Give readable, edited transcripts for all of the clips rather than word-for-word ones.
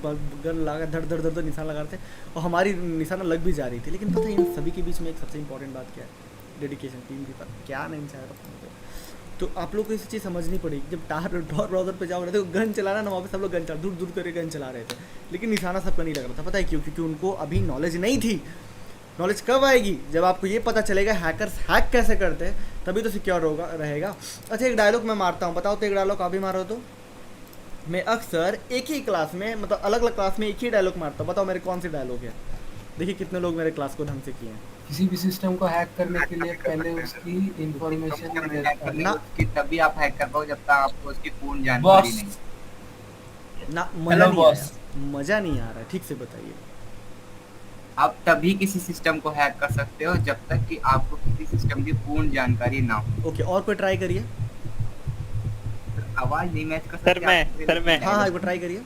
Gun लगा धड़ धड़ धड़ धड़ निशाना लगा रहे थे और हमारी निशाना लग भी जा रही थी। लेकिन पता है इन सभी के बीच में एक सबसे इंपॉर्टेंट बात क्या है? डेडिकेशन। टीम की बात क्या नहीं चाह रहा। तो आप लोग को इस चीज़ समझनी पड़ेगी। जब डॉर ब्राउज़र पे जाओ रहे थे गन चलाना ना, वहाँ पे सब लोग गन चला दूर दूर करके गन चला रहे थे, लेकिन निशाना सबका नहीं लग रहा था। पता है क्यों? क्योंकि उनको अभी नॉलेज नहीं थी। नॉलेज कब आएगी? जब आपको ये पता चलेगा हैकर्स हैक कैसे करते हैं, तभी तो सिक्योर होगा रहेगा। अच्छा एक डायलॉग मैं मारता हूँ, बताओ तो एक डायलॉग आप भी मारो तो। मैं अक्सर एक ही क्लास में मतलब अलग अलग क्लास में एक ही डायलॉग मारता हूँ, बताओ मेरे कौन से डायलॉग है? देखिए कितने लोग मेरे क्लास को ढंग से किए हैं। किसी भी सिस्टम को हैक करने के लिए पहले उसकी इंफॉर्मेशन ना तभी आप हैक कर पाओ जब तक आपको उसकी पूर्ण जानकारी बॉस। नहीं। ना मज़ा हेलो नहीं बॉस। आया, मज़ा नहीं आ रहा, ठीक से बताइए। आप तभी किसी सिस्टम को हैक कर सकते हो जब तक कि आपको किसी सिस्टम की पूर्ण जानकारी ना हो। ओके और कोई ट्राई करिए। आवाज नहीं मैच कर सर मैं हाँ हाँ एक बार ट्राई करिए।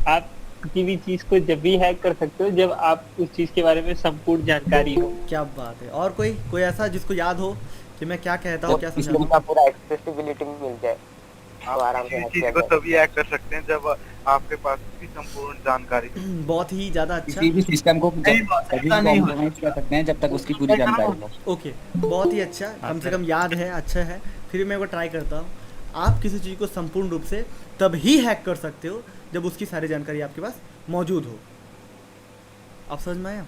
आप किसी भी चीज को जब भी हैक कर सकते हो जब आप उस चीज के बारे में संपूर्ण जानकारी हो। क्या बात है। और कोई ऐसा जिसको याद हो कि मैं क्या कहता हूँ, क्या समझाता हूँ? का पूरा एक्सेसिबिलिटी मिल जाए तो आराम से आप हैक किसी किया चीज को जाए। तभी हैक कर सकते हैं जब आपके पास उसकी संपूर्ण जानकारी हो। बहुत ही ज़्यादा अच्छा। किसी भी सिस्टम को नहीं, कभी ऐसा नहीं होता। कॉम्प्रोमाइज कर सकते हैं जब तक उसकी पूरी जानकारी हो। ओके बहुत ही अच्छा, कम से कम याद है, अच्छा है। फिर मैं वो ट्राई करता हूँ। आप किसी चीज़ को संपूर्ण रूप से तभी हैक कर सकते हो जब उसकी सारी जानकारी आपके पास मौजूद हो। आप समझ में आया?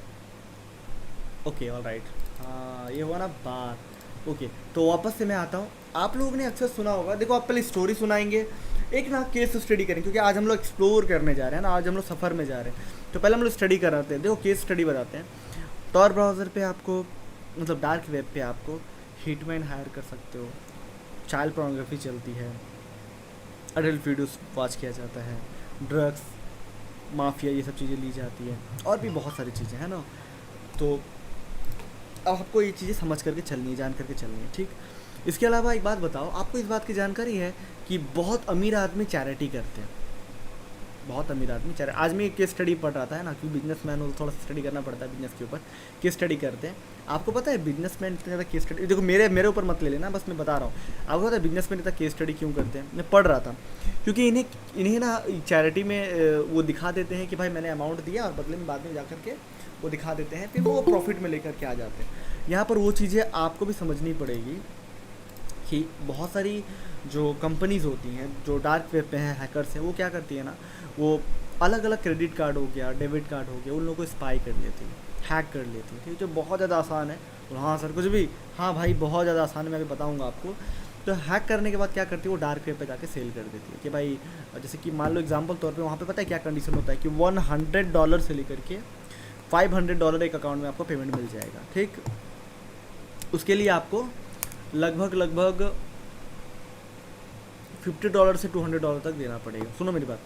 Okay all right. हाँ ये हुआ ना बात। ओके तो वापस से मैं आता हूँ। आप लोगों ने अक्सर सुना होगा, देखो आप पहले स्टोरी सुनाएंगे, एक ना केस स्टडी करेंगे, क्योंकि आज हम लोग एक्सप्लोर करने जा रहे हैं ना, आज हम लोग सफ़र में जा रहे हैं। तो पहले हम लोग स्टडी कराते हैं। देखो केस स्टडी बताते हैं। टॉर ब्राउज़र पे आपको मतलब डार्क वेब पे आपको हिटमैन हायर कर सकते हो, चाइल्ड पोर्नोग्राफी चलती है, अडल्ट वीडियोस वॉच किया जाता है, ड्रग्स माफिया ये सब चीज़ें ली जाती है, और भी बहुत सारी चीज़ें हैं ना। तो अब आपको ये चीज़ें समझ करके चलनी है, जान करके चलनी है, ठीक। इसके अलावा एक बात बताओ, आपको इस बात की जानकारी है कि बहुत अमीर आदमी चैरिटी करते हैं। बहुत अमीर आदमी चैरिटी, आज मैं केस स्टडी पढ़ रहा था है ना, क्योंकि बिजनेसमैन हो थोड़ा स्टडी करना पड़ता है बिजनेस के ऊपर, केस स्टडी करते हैं। आपको पता है बिजनेसमैन इतना ज़्यादा केस स्टडी, देखो मेरे ऊपर मत ले लेना, बस मैं बता रहा हूँ। आपको पता है बिजनेसमैन इतना केस स्टडी क्यों करते हैं? मैं पढ़ रहा था, क्योंकि इन्हें ना चैरिटी में वो दिखा देते हैं कि भाई मैंने अमाउंट दिया, और बदले में बाद में जा करके वो दिखा देते हैं, फिर वो प्रॉफिट में लेकर के आ जाते हैं। यहाँ पर वो चीज़ें आपको भी समझनी पड़ेगी कि बहुत सारी जो कंपनीज़ होती हैं जो डार्क वेब पे हैं, हैकर्स हैं, वो क्या करती है ना, वो अलग अलग क्रेडिट कार्ड हो गया, डेबिट कार्ड हो गया, उन लोगों को स्पाई कर लेती है, हैक कर लेती है, ठीक, जो बहुत ज़्यादा आसान है। और हाँ सर कुछ भी, हाँ भाई बहुत ज़्यादा आसान है, मैं अभी बताऊँगा आपको। तो हैक करने के बाद क्या करती है वो डार्क वेब पे जाके सेल कर देती है कि भाई, जैसे कि मान लो एग्जांपल तौर पे वहाँ पे पता है क्या कंडीशन होता है कि $100 से लेकर के $500 एक अकाउंट में आपको पेमेंट मिल जाएगा, ठीक। उसके लिए आपको लगभग $50 से $200 तक देना पड़ेगा। सुनो मेरी बात,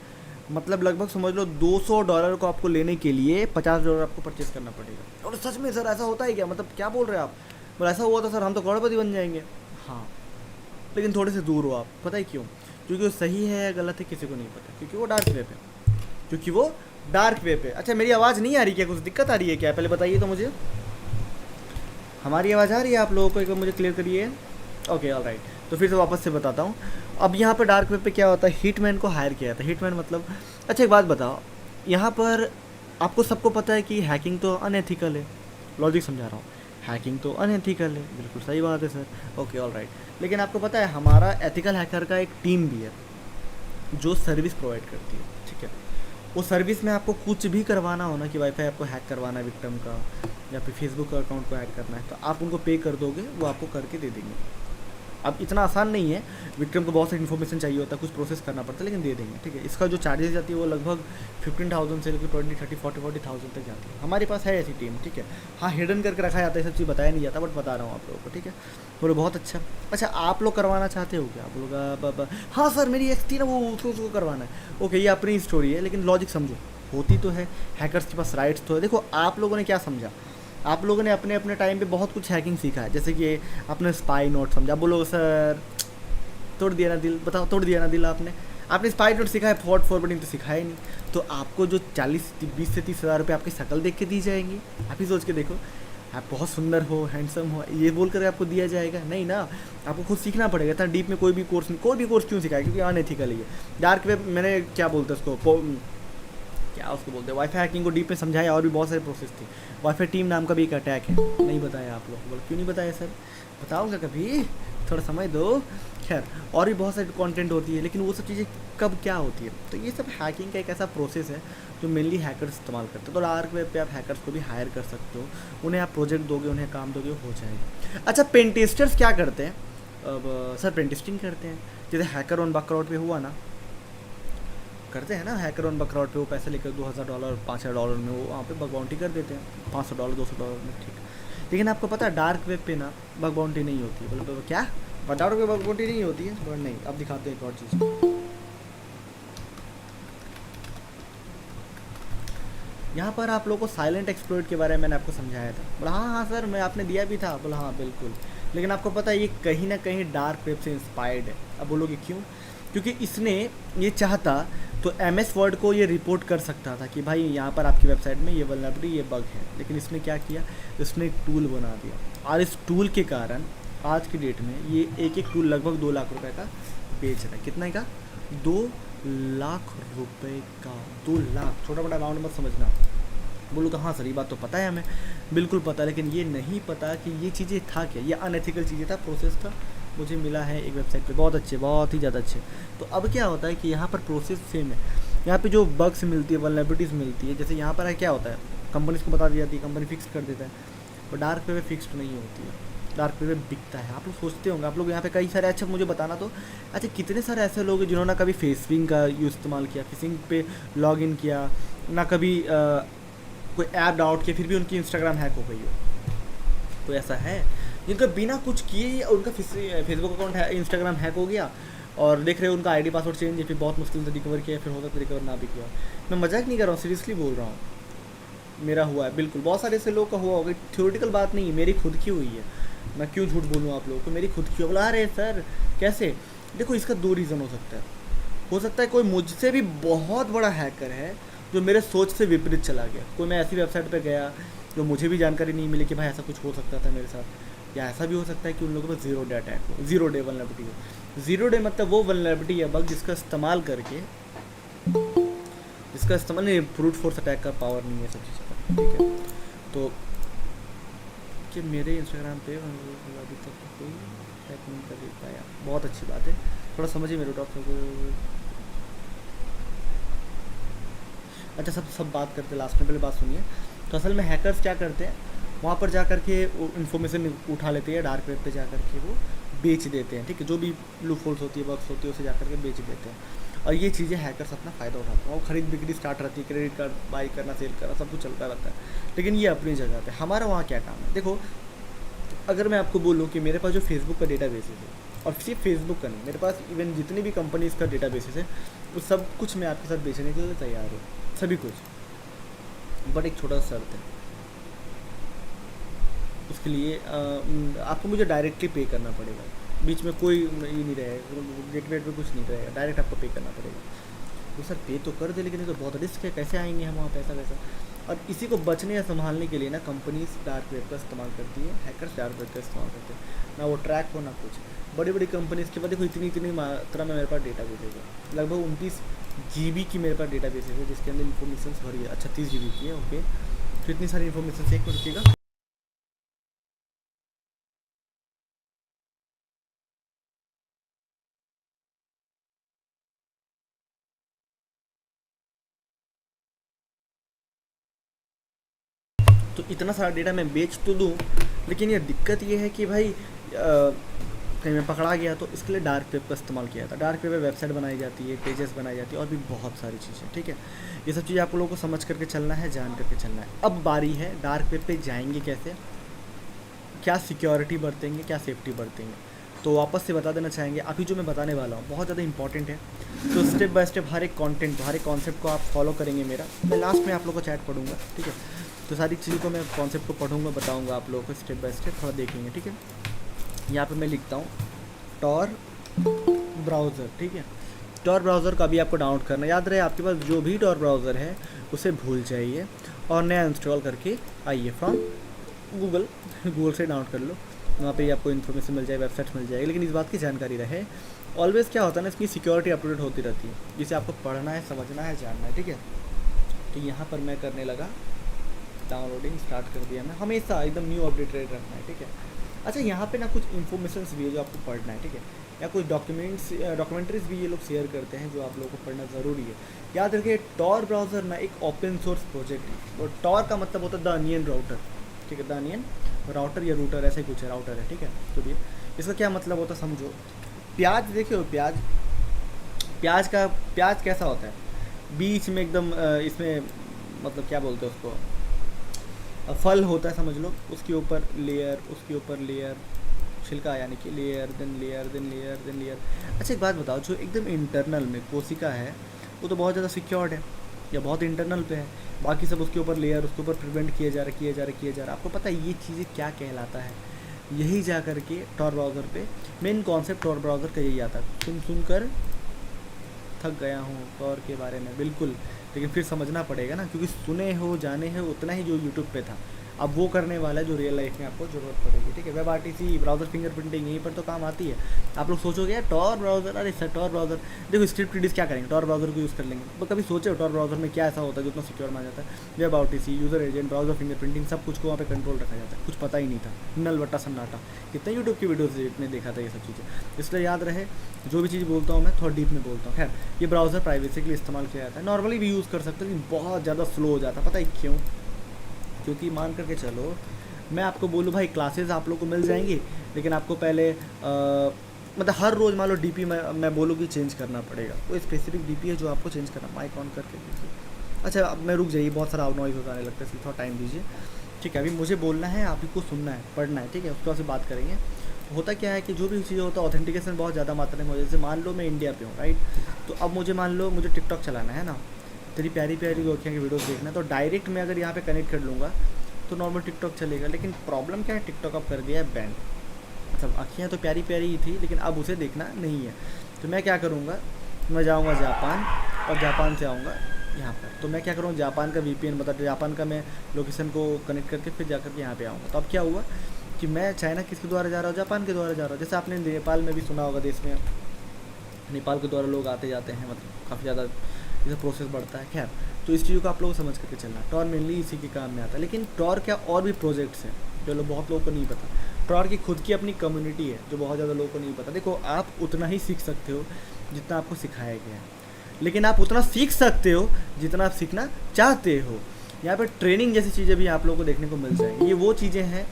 मतलब लगभग समझ लो $200 को आपको लेने के लिए $50 आपको परचेस करना पड़ेगा। और सच में सर ऐसा होता है क्या? मतलब क्या बोल रहे हैं आप? बोला ऐसा हुआ था सर, हम तो करोड़पति बन जाएंगे। हाँ लेकिन थोड़े से दूर हो आप, पता है क्यों? क्योंकि वो सही है या गलत है किसी को नहीं पता, क्योंकि वो डार्क वेब है, क्योंकि वो डार्क वेब है। अच्छा मेरी आवाज़ नहीं आ रही क्या? कुछ दिक्कत आ रही है क्या? पहले बताइए तो मुझे। हमारी आवाज़ आ रही है आप लोगों को? एक बार मुझे क्लियर करिए। ओके ऑल राइट, तो फिर से वापस से बताता हूँ। अब यहाँ पर डार्क वेब पे क्या होता है, हिटमैन को हायर किया था। हिटमैन मतलब, अच्छा एक बात बताओ, यहाँ पर आपको सबको पता है कि हैकिंग तो अनएथिकल है, लॉजिक समझा रहा हूँ, हैकिंग तो अनएथिकल है, बिल्कुल सही बात है सर। ओके ऑल राइट, लेकिन आपको पता है हमारा एथिकल हैकर का एक टीम भी है जो सर्विस प्रोवाइड करती है, ठीक है। वो सर्विस में आपको कुछ भी करवाना हो ना, कि वाईफाई आपको हैक करवाना है विक्टिम का, या फिर फेसबुक अकाउंट को हैक करना है, तो आप उनको पे कर दोगे, वो आपको करके दे देंगे। अब इतना आसान नहीं है, विक्रम को बहुत सारी इन्फॉर्मेशन चाहिए होता है, कुछ प्रोसेस करना पड़ता है, लेकिन दे देंगे, ठीक है। इसका जो चार्जेस जाती है वो लगभग 15,000 से लेकर 20, 30, 40,000 तक जाती है। हमारे पास है ऐसी टीम, ठीक है। हाँ हिडन करके रखा जाता है, सब चीज़ बताया नहीं जाता, बट बता रहा हूँ आप लोगों को, ठीक है। बोलो बहुत अच्छा आप लोग करवाना चाहते हो क्या? आप लोग हाँ सर मेरी एक्स थी ना, वो उसको करवाना है। ओके ये अपनी स्टोरी है, लेकिन लॉजिक समझो, होती तो है, हैकर्स के पास राइट्स तो है। देखो आप लोगों ने क्या समझा, आप लोगों ने अपने अपने टाइम पे बहुत कुछ हैकिंग सीखा है, जैसे कि आपने स्पाई नोट समझा। बोलो सर तोड़ दिया ना दिल, बताओ तोड़ दिया ना दिल आपने स्पाई नोट सीखा है, फॉरवर्डिंग तो सिखाया ही नहीं। तो आपको जो 20 से 30 हज़ार रुपये आपकी शक्ल देख के दी जाएंगी, आप ही सोच के देखो, आप बहुत सुंदर हो, हैंडसम हो, ये बोल कर आपको दिया जाएगा नहीं ना। आपको खुद सीखना पड़ेगा। इतना डीप में कोई भी कोर्स क्यों सिखाया? क्योंकि अनएथिकल ही है। डार्क वेब मैंने क्या बोलते हैं उसको, क्या उसको बोलते हैं, वाईफाई हैकिंग को डीप में समझाया और भी बहुत सारी प्रोसेस थी। वाईफाई टीम नाम का भी एक अटैक है, नहीं बताया आप लोग, बोलो क्यों नहीं बताया सर, बताऊँगा कभी, थोड़ा समय दो। खैर और भी बहुत सारी कंटेंट होती है, लेकिन वो सब चीज़ें कब क्या होती है, तो ये सब हैकिंग का एक ऐसा प्रोसेस है जो मेनली हैकर्स इस्तेमाल करते हैं। तो डार्क वेब पे आप हैकर्स को भी हायर कर सकते हो, उन्हें आप प्रोजेक्ट दोगे, उन्हें काम दोगे, हो जाएगा। अच्छा पेन टेस्टर्स क्या करते हैं, अब सर पेन टेस्टिंग करते हैं, जैसे हैकर ऑन बकराउट पे हुआ ना, करते हैं ना हैकर ऑन बकराउट पे, वो पैसे लेकर $2000 $5000 में वो वहाँ पे बग बाउंटी कर देते हैं, $500 $200 में, ठीक। लेकिन आपको पता है डार्क वेब पे ना बग बाउंटी नहीं होती है, बोलो क्या डार्क वेब बग बाउंटी नहीं होती है, बट नहीं, अब दिखाते हैं एक और चीज़। यहाँ पर आप लोगों को साइलेंट एक्सप्लॉइट के बारे में मैंने आपको समझाया था, बोला हाँ हाँ सर मैं आपने दिया भी था, बोला हाँ बिल्कुल, लेकिन आपको पता है ये कहीं ना कहीं डार्क वेब से इंस्पायर्ड है। अब बोलोगे क्यों, क्योंकि इसने ये चाहता तो MS वर्ड को ये रिपोर्ट कर सकता था कि भाई यहाँ पर आपकी वेबसाइट में ये वल्नरेबिलिटी ये बग है, लेकिन इसने क्या किया, इसने एक टूल बना दिया, और इस टूल के कारण आज की डेट में ये एक टूल लगभग 2 लाख रुपए का बेच रहा है। कितने का, 2 लाख रुपए का, 2 लाख, छोटा बड़ा अमाउंट मत समझना। बोलो तो हाँ सर ये बात तो पता है हमें, बिल्कुल पता है, लेकिन ये नहीं पता कि ये चीज़ें था क्या, ये अनएथिकल चीज़ें था, प्रोसेस था, मुझे मिला है एक वेबसाइट पे, बहुत अच्छे, बहुत ही ज़्यादा अच्छे। तो अब क्या होता है कि यहाँ पर प्रोसेस सेम है, यहाँ पे जो बग्स मिलती है, वल्नरेबिलिटीज़ मिलती है, जैसे यहाँ पर है क्या होता है, कंपनीज को बता दी जाती है, कंपनी फिक्स कर देता है, और डार्क वेब फिक्स्ड नहीं होती है, डार्क वेब बिकता है। आप लोग सोचते होंगे, आप लोग यहाँ पे कई सारे, अच्छा मुझे बताना तो, अच्छा कितने सारे ऐसे लोग हैं जिन्होंने कभी फेसबिंग का यूज़ इस्तेमाल किया, फिशिंग पे लॉगिन किया ना, कभी कोई ऐप डाउनलोड किया, फिर भी उनकी इंस्टाग्राम हैक हो गई हो, तो ऐसा है जिनका बिना कुछ किए उनका फेसबुक अकाउंट है, इंस्टाग्राम हैक हो गया, और देख रहे हो उनका आईडी पासवर्ड चेंज है, फिर बहुत मुश्किल से रिकवर किया, फिर हो सकता है रिकवर ना भी किया। मैं मजाक नहीं कर रहा हूँ, सीरियसली बोल रहा हूँ, मेरा हुआ है, बिल्कुल बहुत सारे ऐसे लोग का हुआ होगा, थ्योरेटिकल बात नहीं है, मेरी खुद की हुई है, मैं क्यों झूठ बोलूँ आप लोगों को, मेरी खुद की। बोला अरे सर कैसे, देखो इसका 2 रीज़न हो सकता है कोई मुझसे भी बहुत बड़ा हैकर है जो मेरे सोच से विपरीत चला गया, कोई मैं ऐसी वेबसाइट पर गया जो मुझे भी जानकारी नहीं मिली कि भाई ऐसा कुछ हो सकता था मेरे साथ, या ऐसा भी हो सकता है कि उन लोगों पर 0 डे अटैक हो, 0 डे वल्नरेबिलिटी हो। 0 डे मतलब वो वल्नरेबिलिटी है बग जिसका इस्तेमाल करके, जिसका इस्तेमाल नहीं, ब्रूट फोर्स अटैक का पावर नहीं है सब चीज़ का, ठीक है। तो कि मेरे इंस्टाग्राम पे अभी तक कोई हैक नहीं कर पाया, बहुत अच्छी बात है, थोड़ा समझिए मेरे डॉक्टर को। अच्छा सब बात करते लास्ट में, पहले बात सुनिए। तो असल में हैकर्स क्या करते हैं, वहाँ पर जा कर के इन्फॉर्मेशन उठा लेते हैं, डार्क वेब पे जा कर के वो बेच देते हैं, ठीक है, जो भी लूप होल्स होती है, बग्स होती है, उसे जा कर के बेच देते हैं, और ये चीज़ें हैकर्स अपना फ़ायदा उठाते हैं, वो खरीद बिक्री स्टार्ट रहती है, क्रेडिट कार्ड बाई करना, सेल करना, सब कुछ चलता रहता है, लेकिन ये अपनी जगह पे। हमारा वहाँ क्या काम है, देखो अगर मैं आपको बोलूँ कि मेरे पास जो फेसबुक का डेटा बेसिस है, और सिर्फ फेसबुक का नहीं, मेरे पास इवन जितनी भी कंपनीज़ का डेटा बेसिस है, वो सब कुछ मैं आपके साथ बेचने के लिए तैयार हूँ, सभी कुछ, बट एक छोटा सा शर्त है, उसके लिए आपको मुझे डायरेक्टली पे करना पड़ेगा, बीच में कोई ये नहीं रहेगा, गेटवे पे कुछ नहीं रहेगा, डायरेक्ट आपको पे करना पड़ेगा। तो सर पे तो कर दे, लेकिन ये तो बहुत रिस्क है, कैसे आएंगे हम वहाँ पैसा वैसा। और इसी को बचने या संभालने के लिए ना कंपनीज डार्क वेब का इस्तेमाल करती है, हैकर्स डार्क वेब का इस्तेमाल करते हैं, ना वो ट्रैक हो ना कुछ। बड़ी बड़ी कंपनीज के बाद देखो इतनी मात्रा में मेरे पास डेटा बेसेज है, लगभग 29 GB की मेरे पास डेटा बेसेज है, जिसके अंदर इन्फॉर्मेशन भरी है। अच्छा 30 GB की है, ओके। तो इतनी सारी इन्फॉर्मेशन से एक मिनट रुकिएगा। तो इतना सारा डेटा मैं बेच तो दूँ, लेकिन ये दिक्कत ये है कि भाई कहीं मैं पकड़ा गया तो इसके लिए डार्क वेब का इस्तेमाल किया था। डार्क वेब में वेबसाइट बनाई जाती है, पेजेस बनाई जाती है, और भी बहुत सारी चीज़ें, ठीक है। ये सब चीज़ें आप लोगों को समझ करके चलना है, जान करके चलना है। अब बारी है डार्क वेब पे जाएंगे कैसे, क्या सिक्योरिटी बरतेंगे, क्या सेफ्टी बरतेंगे। तो वापस से बता देना चाहेंगे, अभी जो मैं बताने वाला हूँ बहुत ज़्यादा इंपॉर्टेंट है। तो स्टेप बाय स्टेप हर एक कॉन्टेंट, हर एक कॉन्सेप्ट को आप फॉलो करेंगे मेरा। मैं लास्ट में आप लोगों को चैट पढ़ूंगा, ठीक है। तो सारी चीज़ों को मैं कॉन्सेप्ट को पढ़ूंगा, बताऊंगा आप लोगों को स्टेप बाय स्टेप, थोड़ा देखेंगे, ठीक है। यहाँ पे मैं लिखता हूँ टॉर ब्राउज़र, ठीक है। टॉर ब्राउज़र का भी आपको डाउनलोड करना, याद रहे आपके पास जो भी टॉर ब्राउज़र है उसे भूल जाइए और नया इंस्टॉल करके आइए फ्रॉम गूगल से डाउनलोड कर लो। वहाँ पे आपको इन्फॉर्मेशन मिल जाए, वेबसाइट मिल जाएगी। लेकिन इस बात की जानकारी रहे, ऑलवेज़ क्या होता है ना, इसकी सिक्योरिटी अपडेट होती रहती है, जिसे आपको पढ़ना है, समझना है, जानना है, ठीक है। तो यहाँ पर मैं करने लगा डाउनलोडिंग स्टार्ट कर दिया मैं, हमेशा एकदम न्यू अपडेटेड रखना है, ठीक है। अच्छा यहाँ पे ना कुछ इन्फॉर्मेशंस भी है जो आपको पढ़ना है, ठीक है, या कुछ डॉक्यूमेंट्रीज भी ये लोग शेयर करते हैं जो आप लोगों को पढ़ना ज़रूरी है। याद रखिए टॉर ब्राउज़र ना एक ओपन सोर्स प्रोजेक्ट है, और टॉर का मतलब होता है द अनियन राउटर, ठीक है, द अनियन राउटर या रूटर ऐसे कुछ है, राउटर है, ठीक है। तो भी इसका क्या मतलब होता है समझो। प्याज देखिए, प्याज कैसा होता है, बीच में एकदम इसमें मतलब क्या बोलते हैं उसको, फल होता है समझ लो, उसके ऊपर लेयर, उसके ऊपर लेयर, छिलका यानी कि layer then layer then layer then layer. अच्छा एक बात बताओ, जो एकदम इंटरनल में कोशिका है वो तो बहुत ज़्यादा सिक्योर्ड है या बहुत इंटरनल पे है, बाकी सब उसके ऊपर लेयर, उसके ऊपर प्रिवेंट किए जा रहा। आपको पता है ये चीज़ें क्या कहलाता है? यही जा कर के टॉर ब्राउज़र पे मेन कॉन्सेप्ट टॉर ब्राउज़र का यही आता है। सुन कर थक गया हूँ टॉर के बारे में, बिल्कुल, लेकिन फिर समझना पड़ेगा ना, क्योंकि सुने हो जाने हो उतना ही जो यूट्यूब पे था, अब वो करने वाला है जो रियल लाइफ में आपको ज़रूरत पड़ेगी, ठीक है। वेब आरटीसी, ब्राउज़र फिंगरप्रिंटिंग यहीं पर तो काम आती है। आप लोग सोचोगे यार टॉर ब्राउज़र, अरे सर टॉर ब्राउज़र, देखो स्क्रिप्ट रीडिंग क्या करेंगे, टॉर ब्राउज़र को यूज़ कर लेंगे। तो कभी सोचे हो टॉर ब्राउज़र में क्या ऐसा होता है जो उतना सिक्योर माना जाता है? Web RTC, user agent, browser fingerprinting, सब कुछ को वहाँ पे कंट्रोल रखा जाता है। कुछ पता ही नहीं था, नल बट्टा सन्नाटा। कितने यूट्यूब की वीडियोज़ में देखा था ये सब चीज़ें। इसलिए याद रहे, जो भी चीज़ बोलता हूँ मैं थोड़ा डीप में बोलता हूँ। खैर ये ब्राउज़र प्राइवेसी के लिए इस्तेमाल किया जाता है, नॉर्मली भी यूज़ कर सकते हो, लेकिन बहुत ज़्यादा स्लो हो जाता है। पता है क्यों? क्योंकि मान करके चलो मैं आपको बोलूँ भाई क्लासेस आप लोग को मिल जाएंगी, लेकिन आपको पहले मतलब हर रोज़ मान लो डीपी मैं बोलूँ कि चेंज करना पड़ेगा। कोई स्पेसिफिक डीपी है जो आपको चेंज करना, माइक ऑन करके दीजिए। अच्छा अब मैं रुक जाइए, बहुत सारा नॉइज़ होने लगता है, इसलिए थोड़ा टाइम दीजिए, ठीक है। अभी मुझे बोलना है, आप ही को सुनना है, पढ़ना है, ठीक है, उसके बाद से बात करेंगे। होता क्या है कि जो भी चीज़ होता है ऑथेंटिकेशन बहुत ज़्यादा मात्रा में हो, जैसे मान लो मैं इंडिया पे हूँ, राइट, तो अब मुझे मान लो मुझे टिकटॉक चलाना है ना, तेरी प्यारी प्यारी गोरखियाँ की वीडियोस देखना है, तो डायरेक्ट मैं अगर यहाँ पे कनेक्ट कर लूँगा तो नॉर्मल टिकटॉक चलेगा। लेकिन प्रॉब्लम क्या है, टिकटॉक अब कर दिया है बैन। मतलब आँखें तो प्यारी प्यारी ही थी, लेकिन अब उसे देखना नहीं है। तो मैं क्या करूँगा, मैं जाऊँगा जापान, और जापान से आऊँगा यहाँ पर। तो मैं क्या करूँगा, जापान का VPN मतलब जापान का मैं लोकेशन को कनेक्ट करके फिर जाकर के यहाँ पे आऊँगा। तो अब क्या हुआ कि मैं चाइना किसके द्वारा जा रहा हूँ, जापान के द्वारा जा रहा हूँ। जैसे आपने नेपाल में भी सुना होगा, देश में नेपाल के द्वारा लोग आते जाते हैं, मतलब काफ़ी ज़्यादा जैसे प्रोसेस बढ़ता है। खैर तो इस चीज़ों को आप लोग समझ करके चलना। टॉर मेनली इसी के काम में आता है, लेकिन टॉर क्या और भी प्रोजेक्ट्स हैं जो लोग बहुत लोगों को नहीं पता। टॉर की खुद की अपनी कम्युनिटी है जो बहुत ज़्यादा लोगों को नहीं पता। देखो आप उतना ही सीख सकते हो जितना आपको सिखाया गया है, लेकिन आप उतना सीख सकते हो जितना आप सीखना चाहते हो। यहाँ पर ट्रेनिंग जैसी चीज़ें भी आप लोगों को देखने को मिल जाएंगी। ये वो चीज़ें हैं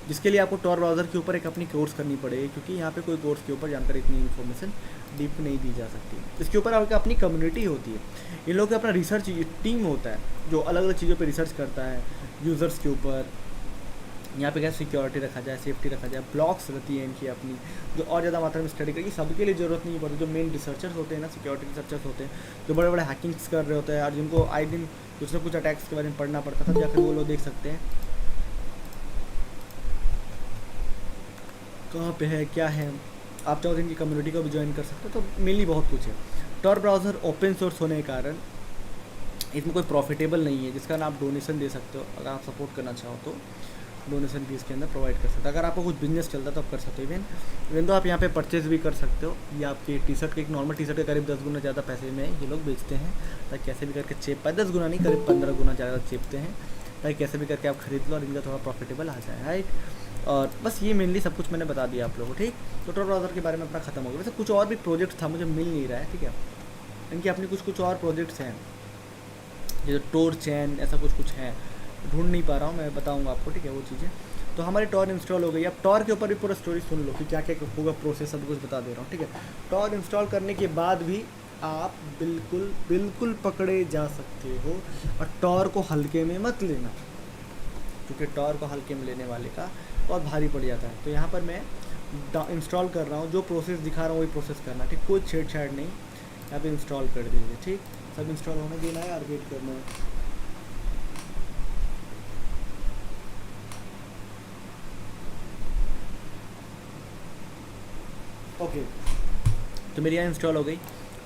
जिसके लिए आपको टॉर ब्राउज़र के ऊपर एक अपनी कोर्स करनी पड़ेगी, क्योंकि यहाँ पे कोई कोर्स के ऊपर जानकर इतनी इन्फॉर्मेशन डीप नहीं दी जा सकती। इसके ऊपर आपकी अपनी कम्युनिटी होती है, इन लोगों का अपना रिसर्च टीम होता है जो अलग अलग चीज़ों पे रिसर्च करता है, यूज़र्स के ऊपर। यहाँ पे क्या सिक्योरिटी रखा जाए, सेफ्टी रखा जाए, ब्लॉग्स रहती है इनकी अपनी जो और ज़्यादा मात्रा में स्टडी करेगी। सबके लिए ज़रूरत नहीं पड़ती। जो मेन रिसर्चर्स होते हैं ना, सिक्योरिटी रिसर्चर्स होते हैं जो बड़े बड़े हैकिंग्स कर रहे होते हैं और जिनको आए दिन कुछ ना कुछ अटैक्स के बारे में पढ़ना पड़ता था, जाकर वो लोग देख सकते हैं कहाँ पे है क्या है। आप चाहो तो इनकी कम्युनिटी को भी ज्वाइन कर सकते हो। तो मेनली बहुत कुछ है। टॉर ब्राउज़र ओपन सोर्स होने के कारण इसमें कोई प्रॉफिटेबल नहीं है, जिसका आप डोनेशन दे सकते हो। अगर आप सपोर्ट करना चाहो तो डोनेशन भी इसके अंदर प्रोवाइड कर सकते हो। अगर आपको कुछ बिजनेस चलता है तो आप कर सकते हो। इवन तो आप यहाँ पे परचेज भी कर सकते हो। ये आपकी टी शर्ट के, एक नॉर्मल टी शर्ट के करीब 10 गुना ज़्यादा पैसे में ये लोग बेचते हैं, ताकि कैसे भी करके चेप पाए। 10 गुना नहीं, करीब 15 गुना ज़्यादा चेपते हैं, ताकि कैसे भी करके आप खरीद लो और इनका थोड़ा प्रॉफिटेबल आ जाए, राइट। और बस ये मेनली सब कुछ मैंने बता दिया आप लोगों को, ठीक। तो टॉर ब्राउज़र के बारे में अपना खत्म हो गया। वैसे कुछ और भी प्रोजेक्ट था, मुझे मिल नहीं रहा है, ठीक है। इनकी अपनी कुछ और प्रोजेक्ट्स हैं, जैसे टोर चैन, ऐसा कुछ है, ढूंढ नहीं पा रहा हूँ, मैं बताऊँगा आपको, ठीक है, वो चीज़ें। तो हमारी टॉर इंस्टॉल हो गई। अब टॉर के ऊपर भी पूरा स्टोरी सुन लो कि क्या क्या होगा, प्रोसेस सब कुछ बता दे रहा हूँ, ठीक है। टॉर इंस्टॉल करने के बाद भी आप बिल्कुल पकड़े जा सकते हो, और टॉर को हल्के में मत लेना, क्योंकि टॉर को हल्के में लेने वाले का बहुत भारी पड़ जाता है। तो यहाँ पर मैं इंस्टॉल कर रहा हूँ, जो प्रोसेस दिखा रहा हूँ वही प्रोसेस करना, ठीक। कोई छेड़छाड़ नहीं, यहाँ पे इंस्टॉल कर दीजिए, ठीक। सब इंस्टॉल होने देना है और वेट करना है। ओके, तो मेरी यहाँ इंस्टॉल हो गई।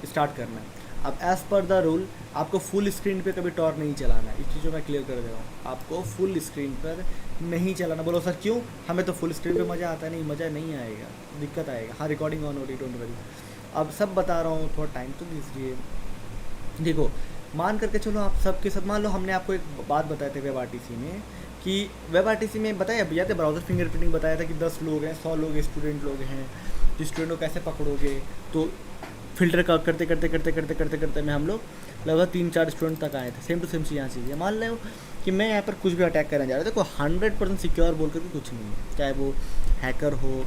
स्टार्ट करना है। अब एज़ पर द रूल आपको फुल स्क्रीन पे कभी टॉर नहीं चलाना है। इस चीज़ को मैं क्लियर कर दे रहा हूँ, आपको फुल स्क्रीन पर नहीं चलाना। बोलो सर क्यों? हमें तो फुल स्क्रीन पे मज़ा आता है। नहीं, मज़ा नहीं आएगा, दिक्कत आएगा। हाँ, रिकॉर्डिंग ऑन हो रही, डोंट वरी। अब सब बता रहा हूँ, थोड़ा टाइम तो दीजिए। देखो मान करके चलो आप सबके सब, मान लो हमने आपको एक बात बताए थे वेब आरटीसी में कि वेब आरटीसी में बताया भैया थे ब्राउज़र फिंगरप्रिंटिंग बताया था कि 10 लोग हैं, 100 लोग स्टूडेंट लोग हैं, तो स्टूडेंट को कैसे पकड़ोगे, तो फिल्टर का करते करते करते करते करते करते में हम लोग लगभग 3-4 स्टूडेंट तक आए थे। सेम टू सेम चीज़ यहाँ चाहिए। मान लो कि मैं यहाँ पर कुछ भी अटैक करने जा रहा था, देखो 100% सिक्योर बोल करके कुछ नहीं है, चाहे वो हैकर हो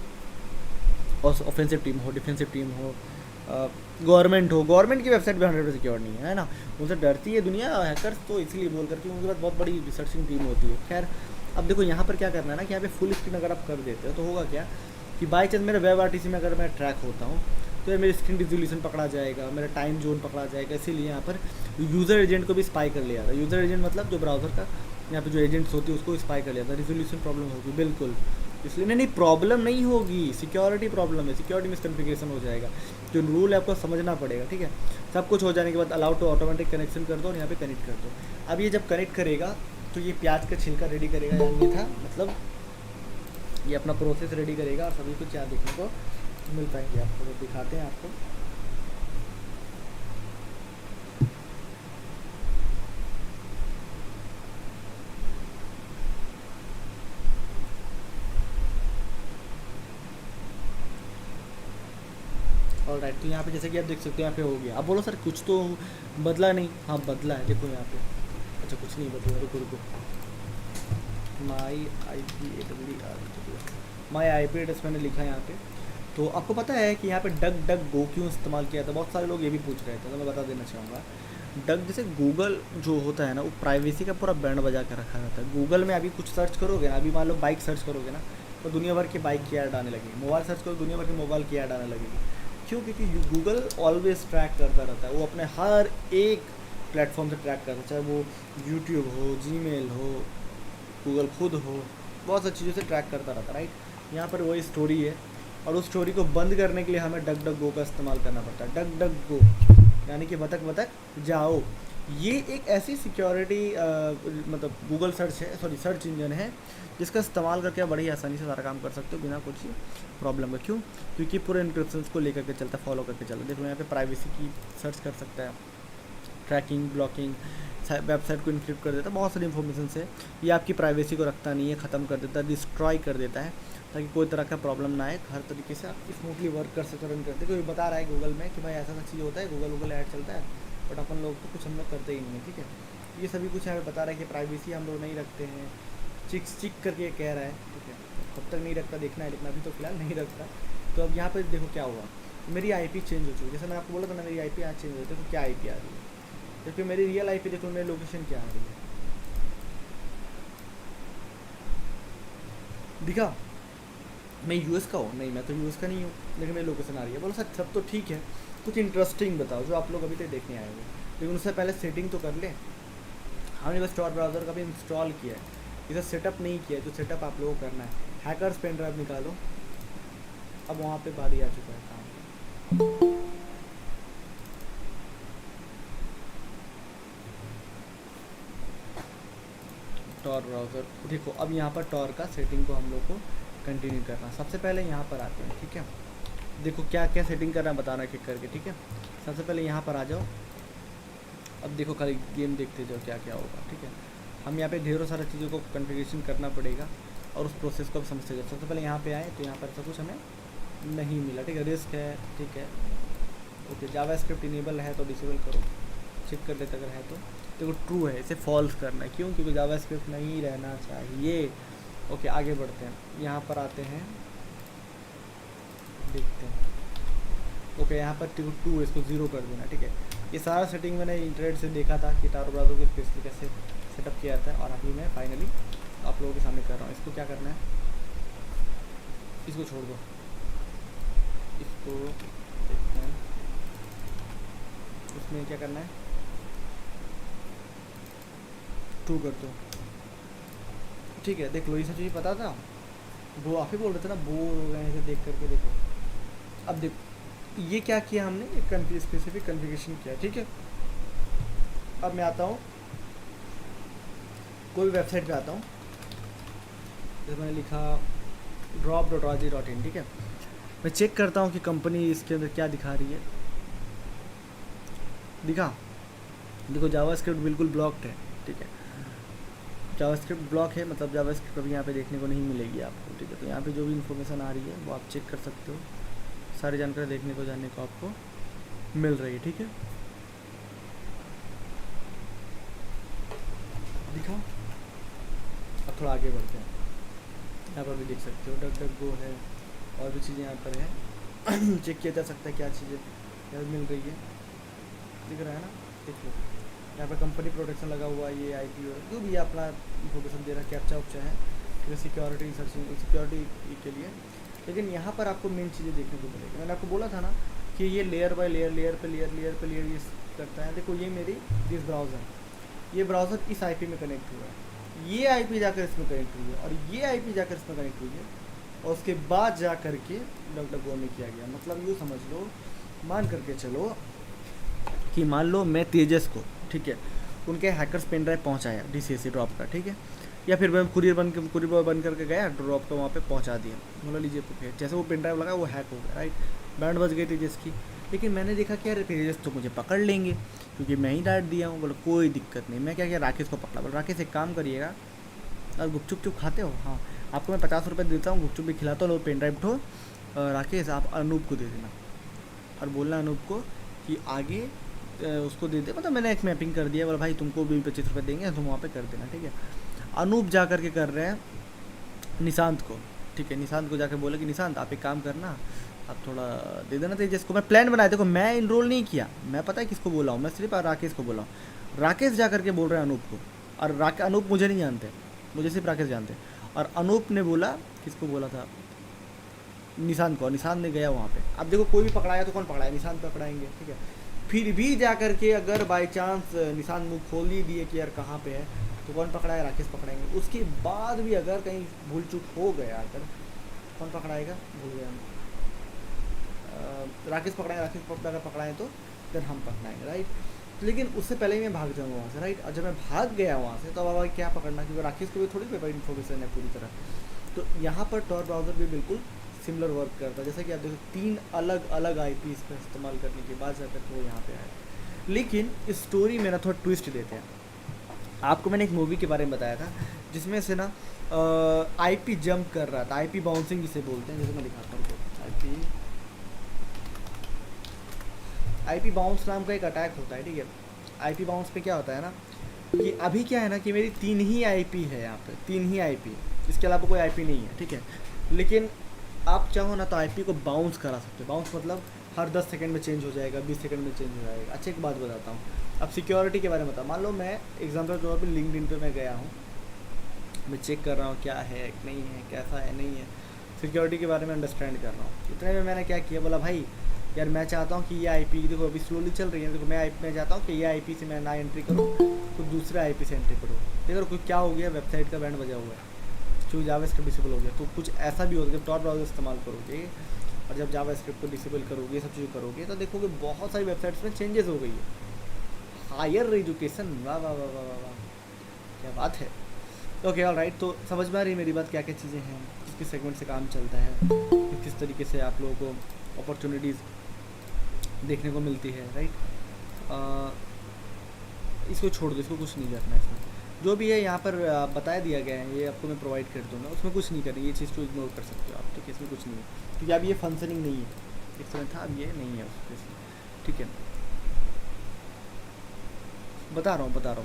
और ऑफेंसिव टीम हो, डिफेंसिव टीम हो, गवर्नमेंट हो। गवर्नमेंट की वेबसाइट भी 100% सिक्योर नहीं है ना, उनसे डरती है दुनिया हैकर्स, तो इसलिए बोल करके उनके पास बहुत बड़ी रिसर्चिंग टीम होती है। खैर अब देखो यहाँ पर क्या करना है ना कि यहाँ पे फुल स्क्रीन अगर आप कर देते हो तो होगा क्या कि बाई चांस मेरे वेब आरटीसी में अगर मैं ट्रैक होता हूँ तो ये मेरी स्क्रीन रिजोल्यूशन पकड़ा जाएगा, मेरा टाइम जोन पकड़ा जाएगा, इसीलिए यहाँ पर यूज़र एजेंट को भी स्पाई कर लिया था। यूज़र एजेंट मतलब जो ब्राउज़र का यहाँ पे जो एजेंट्स होती है उसको स्पाई कर लिया था। रिजोल्यूशन प्रॉब्लम होगी बिल्कुल, इसलिए नहीं प्रॉब्लम नहीं होगी, सिक्योरिटी प्रॉब्लम है, सिक्योरिटी मिसकन्फिगरेशन हो जाएगा। जो रूल है आपको समझना पड़ेगा, ठीक है। सब कुछ हो जाने के बाद अलाउ टू ऑटोमेटिक कनेक्शन कर दो और यहाँ पे कनेक्ट कर दो। अब ये जब कनेक्ट करेगा तो ये प्याज का छिलका रेडी करेगा, ये था मतलब ये अपना प्रोसेस रेडी करेगा और सभी कुछ यहाँ देखने को मिल पाएंगे आपको, तो दिखाते हैं आपको। ऑलराइट, तो यहाँ पे जैसे कि आप देख सकते हो यहाँ पे हो गया। अब बोलो सर कुछ तो बदला नहीं, हाँ बदला है, देखो यहाँ पे। अच्छा कुछ नहीं बदला, रुको रुको, माई IP एड्रेस मैंने लिखा है यहाँ पे। तो आपको पता है कि यहाँ पे डक डक गो क्यों इस्तेमाल किया था, बहुत सारे लोग ये भी पूछ रहे थे, तो मैं बता देना चाहूँगा। डक जैसे गूगल जो होता है ना वो प्राइवेसी का पूरा बैंड बजा कर रखा रहता है। गूगल में अभी कुछ सर्च करोगे ना, अभी मान लो बाइक सर्च करोगे ना तो दुनिया भर की बाइक की ऐड आने लगेगी, मोबाइल सर्च करो दुनिया भर की मोबाइल की ऐड आने लगेगी। क्यों? क्योंकि गूगल ऑलवेज ट्रैक करता रहता है, वो अपने हर एक प्लेटफॉर्म से ट्रैक करता है, चाहे वो यूट्यूब हो, जीमेल हो, गूगल खुद हो, बहुत सारी चीज़ों से ट्रैक करता रहता है, राइट। यहाँ पर वही स्टोरी है और उस स्टोरी को बंद करने के लिए हमें डक डक गो का इस्तेमाल करना पड़ता है। डक डक गो यानी कि बतक बतक जाओ। ये एक ऐसी सिक्योरिटी मतलब गूगल सर्च है, सॉरी सर्च इंजन है, जिसका इस्तेमाल करके आप बड़ी आसानी से सारा काम कर सकते हो बिना कुछ प्रॉब्लम का। क्यों? क्योंकि पूरे इंस्ट्रक्शंस को लेकर के चलता है, फॉलो करके चलता है। देखो यहाँ पे प्राइवेसी की सर्च कर सकता है, ट्रैकिंग, ब्लॉकिंग, वेबसाइट को इनक्रिप्ट कर देता है, बहुत सारी इन्फॉर्मेशन से। ये आपकी प्राइवेसी को रखता नहीं है, ख़त्म कर देता है, डिस्ट्रॉय कर देता है, ताकि कोई तरह का प्रॉब्लम ना आए। हर तरीके से आप स्मूथली वर्क कर सकते, रन करते। कोई बता रहा है गूगल में कि भाई ऐसा ऐसा चीज़ होता है, गूगल ऐड चलता है, बट अपन लोग तो कुछ हम लोग करते ही नहीं है, ठीक है। ये सभी कुछ यहाँ पे बता रहा है कि प्राइवेसी हम लोग नहीं रखते हैं, चिक करके कह रहा है, ठीक है। कब तक नहीं रखता देखना है, लेकिन अभी तो फिलहाल नहीं रखता। तो अब यहाँ पर देखो क्या हुआ, मेरी IP चेंज हो चुकी है। जैसे मैं आपको बोला था ना मेरी IP आज चेंज हो जाती है, तो क्या IP आ रही है, क्योंकि मेरी रियल IP देखो, मेरी लोकेशन क्या आ रही है, दिखा। मैं US का हूँ? नहीं, मैं तो US का नहीं हूँ, लेकिन मेरी लोकेशन आ रही है। बोलो सर सब तो ठीक है, कुछ इंटरेस्टिंग बताओ जो आप लोग अभी तक देखने आए हो, लेकिन उससे पहले सेटिंग तो कर ले। हमने बस टॉर ब्राउज़र का भी इंस्टॉल किया है, इसे सेटअप नहीं किया है, जो सेटअप आप लोगों को करना है। हैकर्स पेन ड्राइव निकालो, अब वहाँ पे बारी आ चुका है काम। टॉर ब्राउज़र देखो, अब यहाँ पर टॉर का सेटिंग को हम लोग को कंटिन्यू करना। सबसे पहले यहाँ पर आते हैं, ठीक है। देखो क्या क्या सेटिंग करना है बताना क्लिक करके, ठीक है। सबसे पहले यहाँ पर आ जाओ। अब देखो खाली गेम देखते जाओ क्या क्या होगा, ठीक है। हम यहाँ पे ढेरों सारी चीज़ों को कॉन्फ़िगरेशन करना पड़ेगा और उस प्रोसेस को भी समझते जाओ। सबसे पहले यहाँ पे आए तो यहाँ पर सब कुछ हमें नहीं मिला, ठीक है। रिस्क है, ठीक है, ओके। जावास्क्रिप्ट इनेबल है तो डिसेबल करो, चेक कर लेते अगर है तो। देखो ट्रू है, इसे फॉल्स करना है, क्यों? क्योंकि जावास्क्रिप्ट नहीं रहना चाहिए। ओके आगे बढ़ते हैं, यहाँ पर आते हैं, देखते हैं। ओके यहाँ पर ट्रू इसको 0 कर देना, ठीक है। ये सारा सेटिंग मैंने इंटरनेट से देखा था कि टावर ब्राउज़र को स्पेशली कैसे सेटअप किया था, और अभी मैं फाइनली आप लोगों के सामने कर रहा हूँ। इसको क्या करना है, इसको छोड़ दो, इसको देखते हैं, इसमें क्या करना है, ट्रू कर दो, ठीक है। देख लो ये सब चीज़ पता था, वो आप ही बोल रहे थे ना, बोर हो गए हैं इसे देख करके। देखो अब देखो ये क्या किया हमने, एक स्पेसिफिक कॉन्फ़िगरेशन किया, ठीक है। अब मैं आता हूँ कोई वेबसाइट पे आता हूँ, जैसे मैंने लिखा drop.rg.in, ठीक है। मैं चेक करता हूँ कि कंपनी इसके अंदर क्या दिखा रही है, दिखा देखो जावास्क्रिप्ट बिल्कुल ब्लॉक्ड है, ठीक है, जावास्क्रिप्ट ब्लॉक है, मतलब जावास्क्रिप्ट अभी यहाँ पे देखने को नहीं मिलेगी आपको, ठीक है। तो यहाँ पे जो भी इन्फॉर्मेशन आ रही है वो आप चेक कर सकते हो, सारी जानकारी देखने को जानने को आपको मिल रही है, ठीक है। दिखाओ, अब थोड़ा आगे बढ़ते हैं। यहाँ पर भी देख सकते हो डक डक गो है और भी चीज़ें यहाँ पर है चेक किया जा सकता है क्या चीज़ें क्या मिल रही है, दिख रहा है ना, देख लो यहाँ पर कंपनी प्रोटेक्शन लगा हुआ है, ये IP और जो भी अपना इन्फॉर्मेशन दे रहा है, कैप्चा उप्चा है, ठीक है, सिक्योरिटी सर्चिंग सिक्योरिटी के लिए। लेकिन यहाँ पर आपको मेन चीज़ें देखने को मिलेगी, मैंने आपको बोला था ना कि ये लेयर बाय लेयर, लेयर पे लेयर ये करता है। देखो ये मेरी दिस ब्राउज़र, ये ब्राउज़र इस IP में कनेक्ट हुआ है, ये IP जाकर इसमें कनेक्ट हुई है और ये IP जाकर इसमें कनेक्ट हुई है और उसके बाद जा कर के DuckDuckGo में किया गया। मतलब यूँ समझ लो, मान करके चलो कि मान लो मैं तेजस को, ठीक है, उनके हैकर्स पेन ड्राइव पहुँचाया DCSC ड्रॉप का, ठीक है, या फिर मैं कुरियर बॉय बन करके गया ड्रॉप का वहाँ पे पहुँचा दिया, बोला लीजिए फिर जैसे वो पेन ड्राइव लगा वो हैक हो गया, राइट, बैंड बज गई तेजस की। लेकिन मैंने देखा कि यार तेजस तो मुझे पकड़ लेंगे क्योंकि मैं ही डांट दिया हूँ। बोला कोई दिक्कत नहीं, मैं क्या किया राकेश को पकड़ा, बोला राकेश एक काम करिएगा, और गुपचुप चुप खाते हो, हाँ आपको मैं 50 रुपये देता हूँ, गुपचुप भी खिलाता हूँ, पेन ड्राइव ठो, राकेश आप अनूप को दे देना और बोलना अनूप को कि आगे उसको दे दे, मतलब मैंने एक मैपिंग कर दिया, बोला भाई तुमको भी 25 रुपये देंगे, तुम वहाँ पे कर देना, ठीक है। अनूप जा कर के कर रहे हैं निशांत को, ठीक है, निशांत को जाकर बोले कि निशांत आप एक काम करना, आप थोड़ा दे देना तेजस को। मैं प्लान बनाया, देखो मैं इनरोल नहीं किया, मैं पता है किसको बोला हूँ, मैं सिर्फ राकेश को बोला हूँ। राकेश जा कर के बोल रहे हैं अनूप को, और अनूप मुझे नहीं जानते, मुझे सिर्फ राकेश जानते, और अनूप ने बोला, किसको बोला था, निशांत को, निशांत ने गया वहाँ पे। अब देखो कोई भी पकड़ाया तो कौन पकड़ाया, निशांत पकड़ाएंगे, ठीक है। फिर भी जा कर के अगर बाई चांस निशांत मुँह खोल ही दिए कि यार कहाँ पे है, तो कौन पकड़ाया, राकेश पकड़ाएंगे। उसके बाद भी अगर कहीं भूल चूक हो गया, अगर कौन पकड़ाएगा, भूल गया राकेश पकड़ाएंगे, राकेश अगर पकड़ाएँ तो फिर हम पकड़ाएंगे, राइट। लेकिन उससे पहले ही मैं भाग जाऊँगा वहाँ से, राइट। और जब मैं भाग गया वहाँ से तो अब क्या पकड़ना, क्योंकि राकेश को भी थोड़ी पेपर इन्फॉर्मेशन है पूरी तरह। तो यहाँ पर टॉर ब्राउज़र भी बिल्कुल सिमिलर वर्क करता है, जैसा कि आप देखो 3 अलग अलग IPs का इस्तेमाल करने के बाद जाकर के वो यहाँ पे आए। लेकिन इस स्टोरी में ना थोड़ा ट्विस्ट देते हैं। आपको मैंने एक मूवी के बारे में बताया था जिसमें से ना IP जंप कर रहा था, IP बाउंसिंग जिसे बोलते हैं, जैसे मैं दिखाता हूँ, IP बाउंस नाम का एक अटैक होता है, ठीक है। IP बाउंस पे क्या होता है ना कि अभी क्या है ना कि मेरी 3 ही IP है यहाँ पे, 3 ही IP, इसके अलावा कोई IP नहीं है, ठीक है। लेकिन आप चाहो ना तो IP को बाउंस करा सकते हो। बाउंस मतलब हर 10 सेकंड में चेंज हो जाएगा, 20 सेकंड में चेंज हो जाएगा। अच्छा एक बात बताता हूँ, अब सिक्योरिटी के बारे में बताओ। मान लो मैं एग्जाम्पल के तौर पर लिंक्डइन पे मैं गया हूँ, मैं चेक कर रहा हूँ क्या है नहीं है, कैसा है नहीं है, सिक्योरिटी के बारे में अंडरस्टैंड कर रहा हूँ। इतने में मैंने क्या किया, बोला भाई यार मैं चाहता हूँ कि ये IP देखो अभी स्लोली चल रही है, देखो मैं IP में चाहता हूँ कि ये IP से मैं ना एंट्री करूँ, कुछ दूसरे IP से एंट्री करूँ। देखो कुछ क्या हो गया, वेबसाइट का बैंड बजा हुआ है क्योंकि जावास्क्रिप्ट डिसेबल हो गया। तो कुछ ऐसा भी होगा जब टॉर ब्राउज़र इस्तेमाल करोगे और जब जावास्क्रिप्ट को डिसेबल करोगे, ये सब चीज़ें करोगे, तो देखोगे बहुत सारी वेबसाइट्स में चेंजेस हो गई है। हायर एजुकेशन, वाह वाह वाह वाह वाह, क्या बात है। ओके ऑल राइट, तो समझ में आ रही है मेरी बात, क्या क्या चीज़ें हैं, किस किस सेगमेंट से काम चलता है, किस तरीके से आप लोगों को अपॉर्चुनिटीज़ देखने को मिलती है, राइट। इसको छोड़ दो, इसको कुछ नहीं करना है। इसमें जो भी है यहाँ पर बताया दिया गया है, ये आपको मैं प्रोवाइड कर दूँगा, उसमें कुछ नहीं करनी, ये चीज़ को इग्नोर कर सकते हो आप, ठीक है। इसमें कुछ नहीं है क्योंकि अब ये फंक्शनिंग नहीं है, एक समय था अब ये नहीं है उसके, ठीक है। बता रहा हूँ बता रहा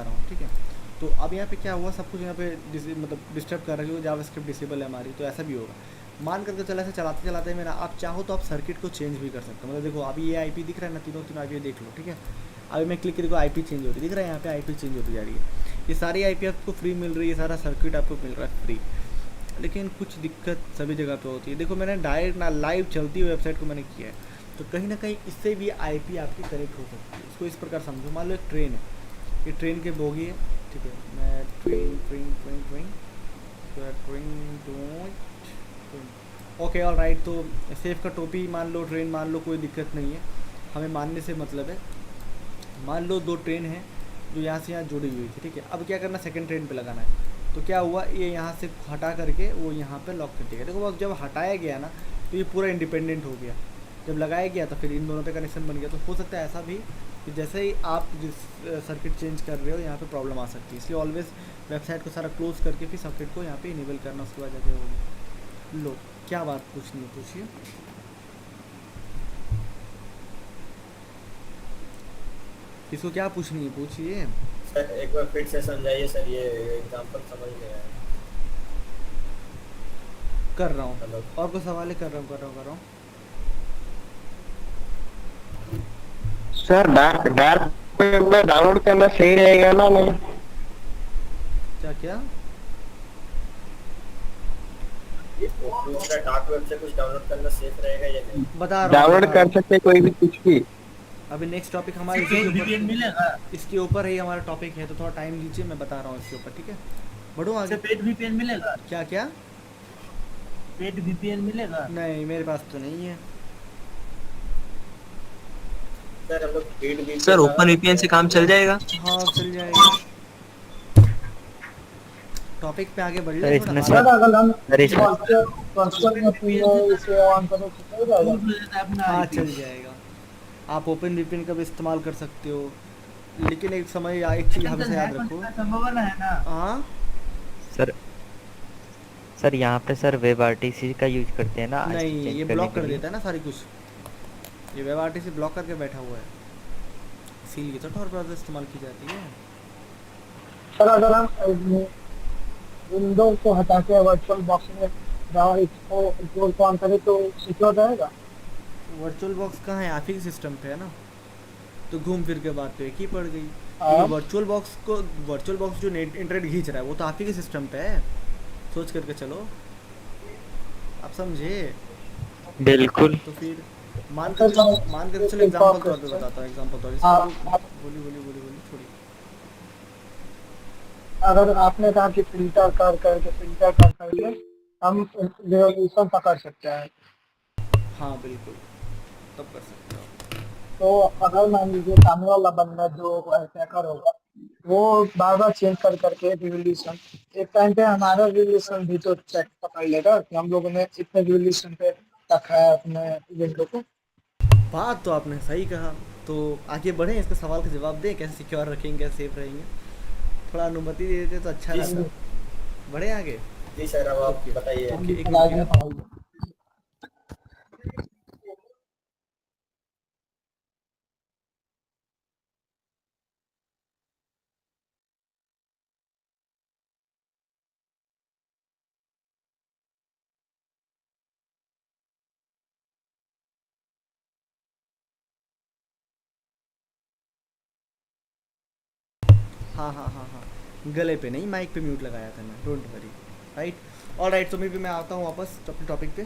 हूँ, ठीक है। तो अब यहाँ पे क्या हुआ, सब कुछ यहाँ पे मतलब डिस्टर्ब कर रहा है, जावास्क्रिप्ट डिसेबल है हमारी, तो ऐसा भी होगा। मान करके चला ऐसे चलाते चलाते मेरा, आप चाहो तो आप सर्किट को चेंज भी कर सकते हो। मतलब देखो अभी ये IP दिख रहा है ना, तीनों IP देख लो, ठीक है। अभी मैं क्लिक करके IP चेंज हो रही दिख रहा है, यहाँ पे IP चेंज होती जा रही है। ये सारी IP आपको फ्री मिल रही है, सारा सर्किट आपको मिल रहा है फ्री। लेकिन कुछ दिक्कत सभी जगह पे होती है। देखो मैंने डायरेक्ट ना लाइव चलती हुई वेबसाइट को मैंने किया है, तो कहीं ना कहीं इससे भी IP आपकी कनेक्ट हो सकती है। इसको इस प्रकार समझो, मान लो एक ट्रेन है, ये ट्रेन के बोगी है, ठीक है। मैं ओके ऑल राइट। तो सेफ का टोपी मान लो, ट्रेन मान लो, कोई दिक्कत नहीं है, हमें मानने से मतलब है। मान लो 2 ट्रेन हैं जो यहाँ से यहाँ जुड़ी हुई थी, ठीक है। अब क्या करना, सेकंड ट्रेन पे लगाना है। तो क्या हुआ, ये यहाँ से हटा करके वो यहाँ पे लॉक कर दिया। देखो अब जब हटाया गया ना तो ये पूरा इंडिपेंडेंट हो गया, जब लगाया गया तो फिर इन दोनों पे कनेक्शन बन गया। तो हो सकता है ऐसा भी कि जैसे ही आप जिस सर्किट चेंज कर रहे हो यहाँ पे प्रॉब्लम आ सकती है, इसलिए ऑलवेज वेबसाइट को सारा क्लोज करके फिर सर्किट को यहाँ पे इनेबल करना, उसके बाद जाके होगी। लो, क्या बात पूछनी है पूछिए। किसको क्या पूछनी है पूछिए। सर एक बार फिर से समझाइए सर, ये एग्जांपल समझ नहीं आया। कर रहा हूँ, हेलो। और कोई सवाल है? कर रहा हूँ। सर डार्क वेब में डाउनलोड करना सही रहेगा ना? नहीं क्या ये पूछ रहा डार्क वेब से कुछ डाउनलोड करना सेफ रहेगा या नहीं? बता रहा हूँ। डाउनलोड कर सकते कोई भी कुछ भी। अभी नेक्स्ट टॉपिक हमारे इसके ऊपर ही हमारा टॉपिक है, तो थोड़ा टाइम दीजिए, मैं बता रहा हूँ इसके ऊपर, ठीक है? बढ़ो आगे। पेड वीपीएन मिलेगा? क्या? पेड वीपीएन मिलेगा? नहीं, मेरे पास तो नहीं है सर हम लोग सर ओपन वीपीएन से काम चल जाएगा? हाँ चल जाएगा। टॉपिक पे आगे बढ़ सर ले इसमें थोड़ा। सर इसमें हाँ चल जाएगा। आप ओपन वीपीएन का भी इस्तेमाल कर सकते हो, लेकिन एक चीज़ हमेशा याद रखो। संभावना है ना? हाँ सर यहाँ पे सर वेब आरटीसी का यूज करते हैं ना? नहीं, change ये करने ब्लॉक के कर लिए। देता है ना सारी कुछ, ये वेब आरटीसी ब्लॉक करके बैठा हुआ है, इसीलिए तो tor ब्राउज़र इस्तेमाल की जाती है। सर अगर हम विंडो को हटा के वर्चुअल बॉक्स में जावा को ऑन करें तो सिक्योर रहेगा? वर्चुअल बॉक्स कहाँ है? आप ही के सिस्टम पे है ना, तो घूम फिर के बात तो एक ही पड़ गई। वर्चुअल बॉक्स जो नेट इंटरनेट खींच रहा है वो तो आप ही के सिस्टम पे है, सोच करके चलो, आप समझे? बिल्कुल। तो फिर मान कर चलो एग्जांपल तौर पे बताता हूँ, एग्जांपल तौर पे बोली छोड़ी। अगर आपने कहा कि फिल्टर करके हम रेजोल्यूशन पकड़ सकते हैं, हाँ बिल्कुल, तब कर सकते हो। तो अगर मान लीजिए सामने वाला बंदा जो हैकर होगा वो बार चेंज करके रिवोल्यूशन, एक टाइम पे हमारा रिवोल्यूशन भी तो चेक पकड़ लेगा कि हम लोगों ने इतने रिवोल्यूशन पे रखा है अपने विंडो को। बात तो आपने सही कहा, तो आगे बढ़े, इसके सवाल का जवाब दें, कैसे सिक्योर रखेंगे, कैसे सेफ रहेंगे, थोड़ा अनुमति दे देते तो अच्छा रहता। बढ़े आगे। जी सर, अब आप बताइए। ओके, एक मिनट। हाँ, गले पे नहीं, माइक पे म्यूट लगाया था मैं, don't worry. Right, all right, तो मैं आता हूँ वापस अपने टॉपिक पे।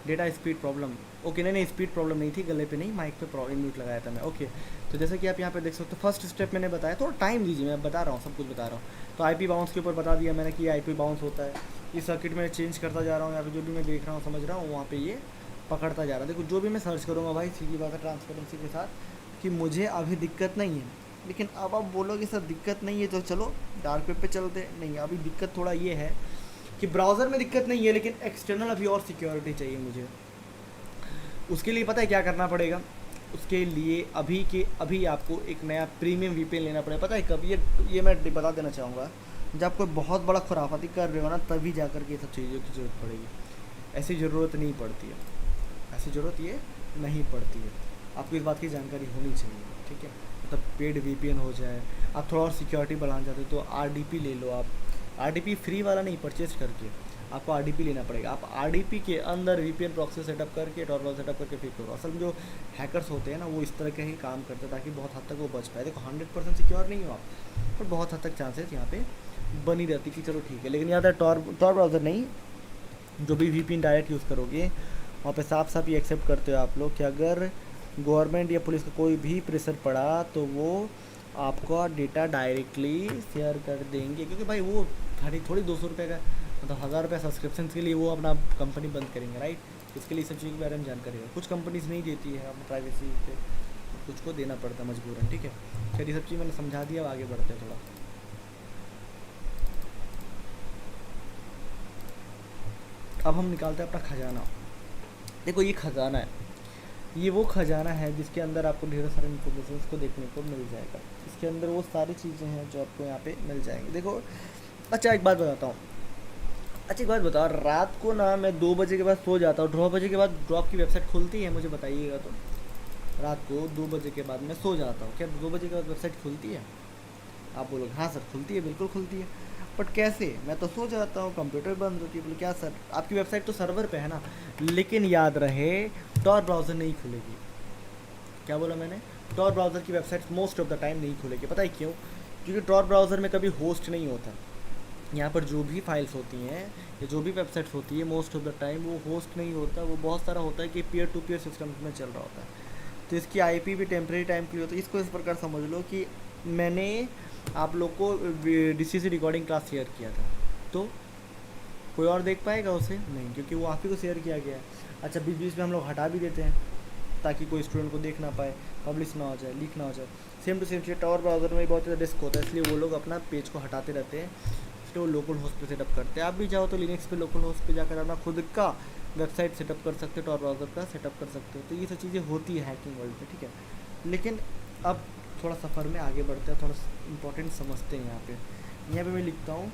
डेटा स्पीड प्रॉब्लम, ओके, नहीं स्पीड प्रॉब्लम नहीं थी, गले पे नहीं, माइक पे म्यूट लगाया था मैं। ओके, तो जैसे कि आप यहाँ पे देख सकते हो, फर्स्ट स्टेप मैंने बताया, थोड़ा टाइम दीजिए, मैं बता रहा हूँ, सब कुछ बता रहा हूँ। तो आईपी बाउंस के ऊपर बता दिया मैंने कि आईपी बाउंस होता है, इस सर्किट में चेंज करता जा रहा हूँ, या फिर जो भी मैं देख रहा हूँ समझ रहा हूँ, वहाँ पे ये पकड़ता जा रहा है। देखो जो भी मैं सर्च करूँगा भाई, सीधी बात है ट्रांसपेरेंसी के साथ, कि मुझे अभी दिक्कत नहीं है, लेकिन अब आप बोलोगे सर दिक्कत नहीं है तो चलो डार्क वेब पे चलते। नहीं, अभी दिक्कत थोड़ा ये है कि ब्राउज़र में दिक्कत नहीं है, लेकिन एक्सटर्नल अभी और सिक्योरिटी चाहिए मुझे। उसके लिए पता है क्या करना पड़ेगा? उसके लिए अभी आपको एक नया प्रीमियम वीपीएन लेना पड़ेगा। पता है कब? ये मैं बता देना चाहूँगा, जब कोई बहुत बड़ा खुराफाती कर रहे हो ना, तभी जा कर के ये सब चीज़ों की ज़रूरत पड़ेगी। ऐसी ज़रूरत नहीं पड़ती है, ऐसी ज़रूरत ये नहीं पड़ती है। आपको इस बात की जानकारी होनी चाहिए, ठीक है? मतलब पेड वीपीएन हो जाए, आप थोड़ा और सिक्योरिटी बढ़ाना चाहते हो तो आरडीपी ले लो। आप आरडीपी फ्री वाला नहीं, परचेज करके आपको आरडीपी लेना पड़ेगा। आप आरडीपी के अंदर वीपीएन प्रॉक्सी सेटअप करके, tor browser सेटअप करके फिर करो। असल में जो हैकर्स होते हैं ना, वो इस तरह के ही काम करते हैं ताकि बहुत हद तक वो बच पाए। देखो 100% सिक्योर नहीं हो आप, पर बहुत हद तक चांसेस यहाँ पे बनी रहती कि चलो ठीक है। लेकिन याद है tor browser नहीं, जो भी वीपीएन डायरेक्ट यूज़ करोगे वहाँ पे साफ साफ ये एक्सेप्ट करते हो आप लोग कि अगर गवर्नमेंट या पुलिस का कोई भी प्रेशर पड़ा तो वो आपका डेटा डायरेक्टली शेयर कर देंगे, क्योंकि भाई वो थोड़ी 200 रुपये का, मतलब 1000 रुपये सब्सक्रिप्शन के लिए वो अपना कंपनी बंद करेंगे, राइट? इसके लिए सब चीज़ के बारे में जानकारी है। कुछ कंपनीज नहीं देती है अपनी प्राइवेसी पे, कुछ को देना पड़ता है मजबूरन, ठीक है? फिर ये सब चीज़ मैंने समझा दिया, अब आगे बढ़ते हैं थोड़ा। अब हम निकालते हैं अपना खजाना। देखो ये खजाना है, ये वो खजाना है जिसके अंदर आपको ढेर सारे इन्फॉर्मेशन को देखने को मिल जाएगा। इसके अंदर वो सारी चीज़ें हैं जो आपको यहाँ पे मिल जाएंगी। देखो अच्छा एक बात बताता हूँ, अच्छा एक बात बताओ, रात को ना मैं 2 बजे के बाद सो जाता हूँ, ड्रॉप बजे के बाद ड्रॉप की वेबसाइट खुलती है, मुझे बताइएगा तो। रात को 2 बजे के बाद मैं सो जाता हूँ, क्या 2 बजे के बाद वेबसाइट खुलती है? आप बोलोगे हाँ सर खुलती है, बिल्कुल खुलती है, बट कैसे? मैं तो सो जाता हूँ, कंप्यूटर बंद होती है। बोले क्या सर, आपकी वेबसाइट तो सर्वर पे है ना, लेकिन याद रहे टॉर ब्राउज़र नहीं खुलेगी। क्या बोला मैंने? टॉर ब्राउज़र की website most of the time नहीं खुलेगी। पता है क्यों? क्योंकि टॉर ब्राउज़र में कभी होस्ट नहीं होता। यहाँ पर जो भी फाइल्स होती हैं या जो भी वेबसाइट्स होती है मोस्ट ऑफ द टाइम वो होस्ट नहीं होता, वो बहुत सारा होता है कि पीयर टू पीयर सिस्टम में चल रहा होता है। तो इसकी आईपी भी टेम्परेरी टाइम के लिए होती है। इसको इस प्रकार समझ लो कि मैंने आप लोग को डीसीसी रिकॉर्डिंग क्लास शेयर किया था, तो कोई और देख पाएगा उसे? नहीं, क्योंकि वो आप ही को शेयर किया गया है। अच्छा बीच बीच में हम लोग हटा भी देते हैं ताकि कोई स्टूडेंट को देख ना पाए, पब्लिश ना हो जाए, लीक ना हो जाए। सेम टू सेम चीज़ टॉर ब्राउज़र में बहुत ज़्यादा रिस्क होता है, इसलिए वो लोग अपना पेज को हटाते रहते हैं, इसलिए वो लोकल होस्ट पे सेटअप करते हैं। आप भी चाहो तो लिनक्स पे लोकल होस्ट पे जाकर अपना खुद का वेबसाइट सेटअप कर सकते हो, टॉर ब्राउज़र का सेटअप कर सकते हो। तो ये सब चीज़ें होती है हैकिंग वर्ल्ड में, ठीक है। लेकिन अब थोड़ा सफ़र में आगे बढ़ते हैं, थोड़ा इंपॉर्टेंट समझते हैं। यहाँ पे मैं लिखता हूँ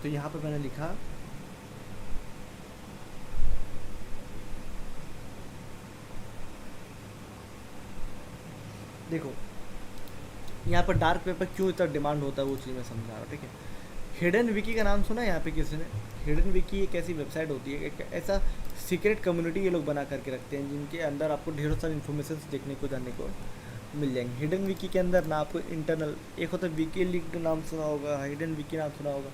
तो यहाँ पे मैंने लिखा देखो यहाँ पर डार्क वेब पर क्यों इतना डिमांड होता है वो चीज़ मैं समझा रहा हूँ, ठीक है। हिडन विकी का नाम सुना है यहाँ पे किसी ने? हिडन विकी एक ऐसी वेबसाइट होती है, एक ऐसा सीक्रेट कम्युनिटी ये लोग बना करके रखते हैं जिनके अंदर आपको ढेरों सारी इन्फॉर्मेशन देखने को जानने को मिल जाएंगे। हिडन विकी के अंदर ना आपको इंटरनल एक होता है विकी लिंक नाम सुना होगा, हिडन विकी नाम सुना होगा,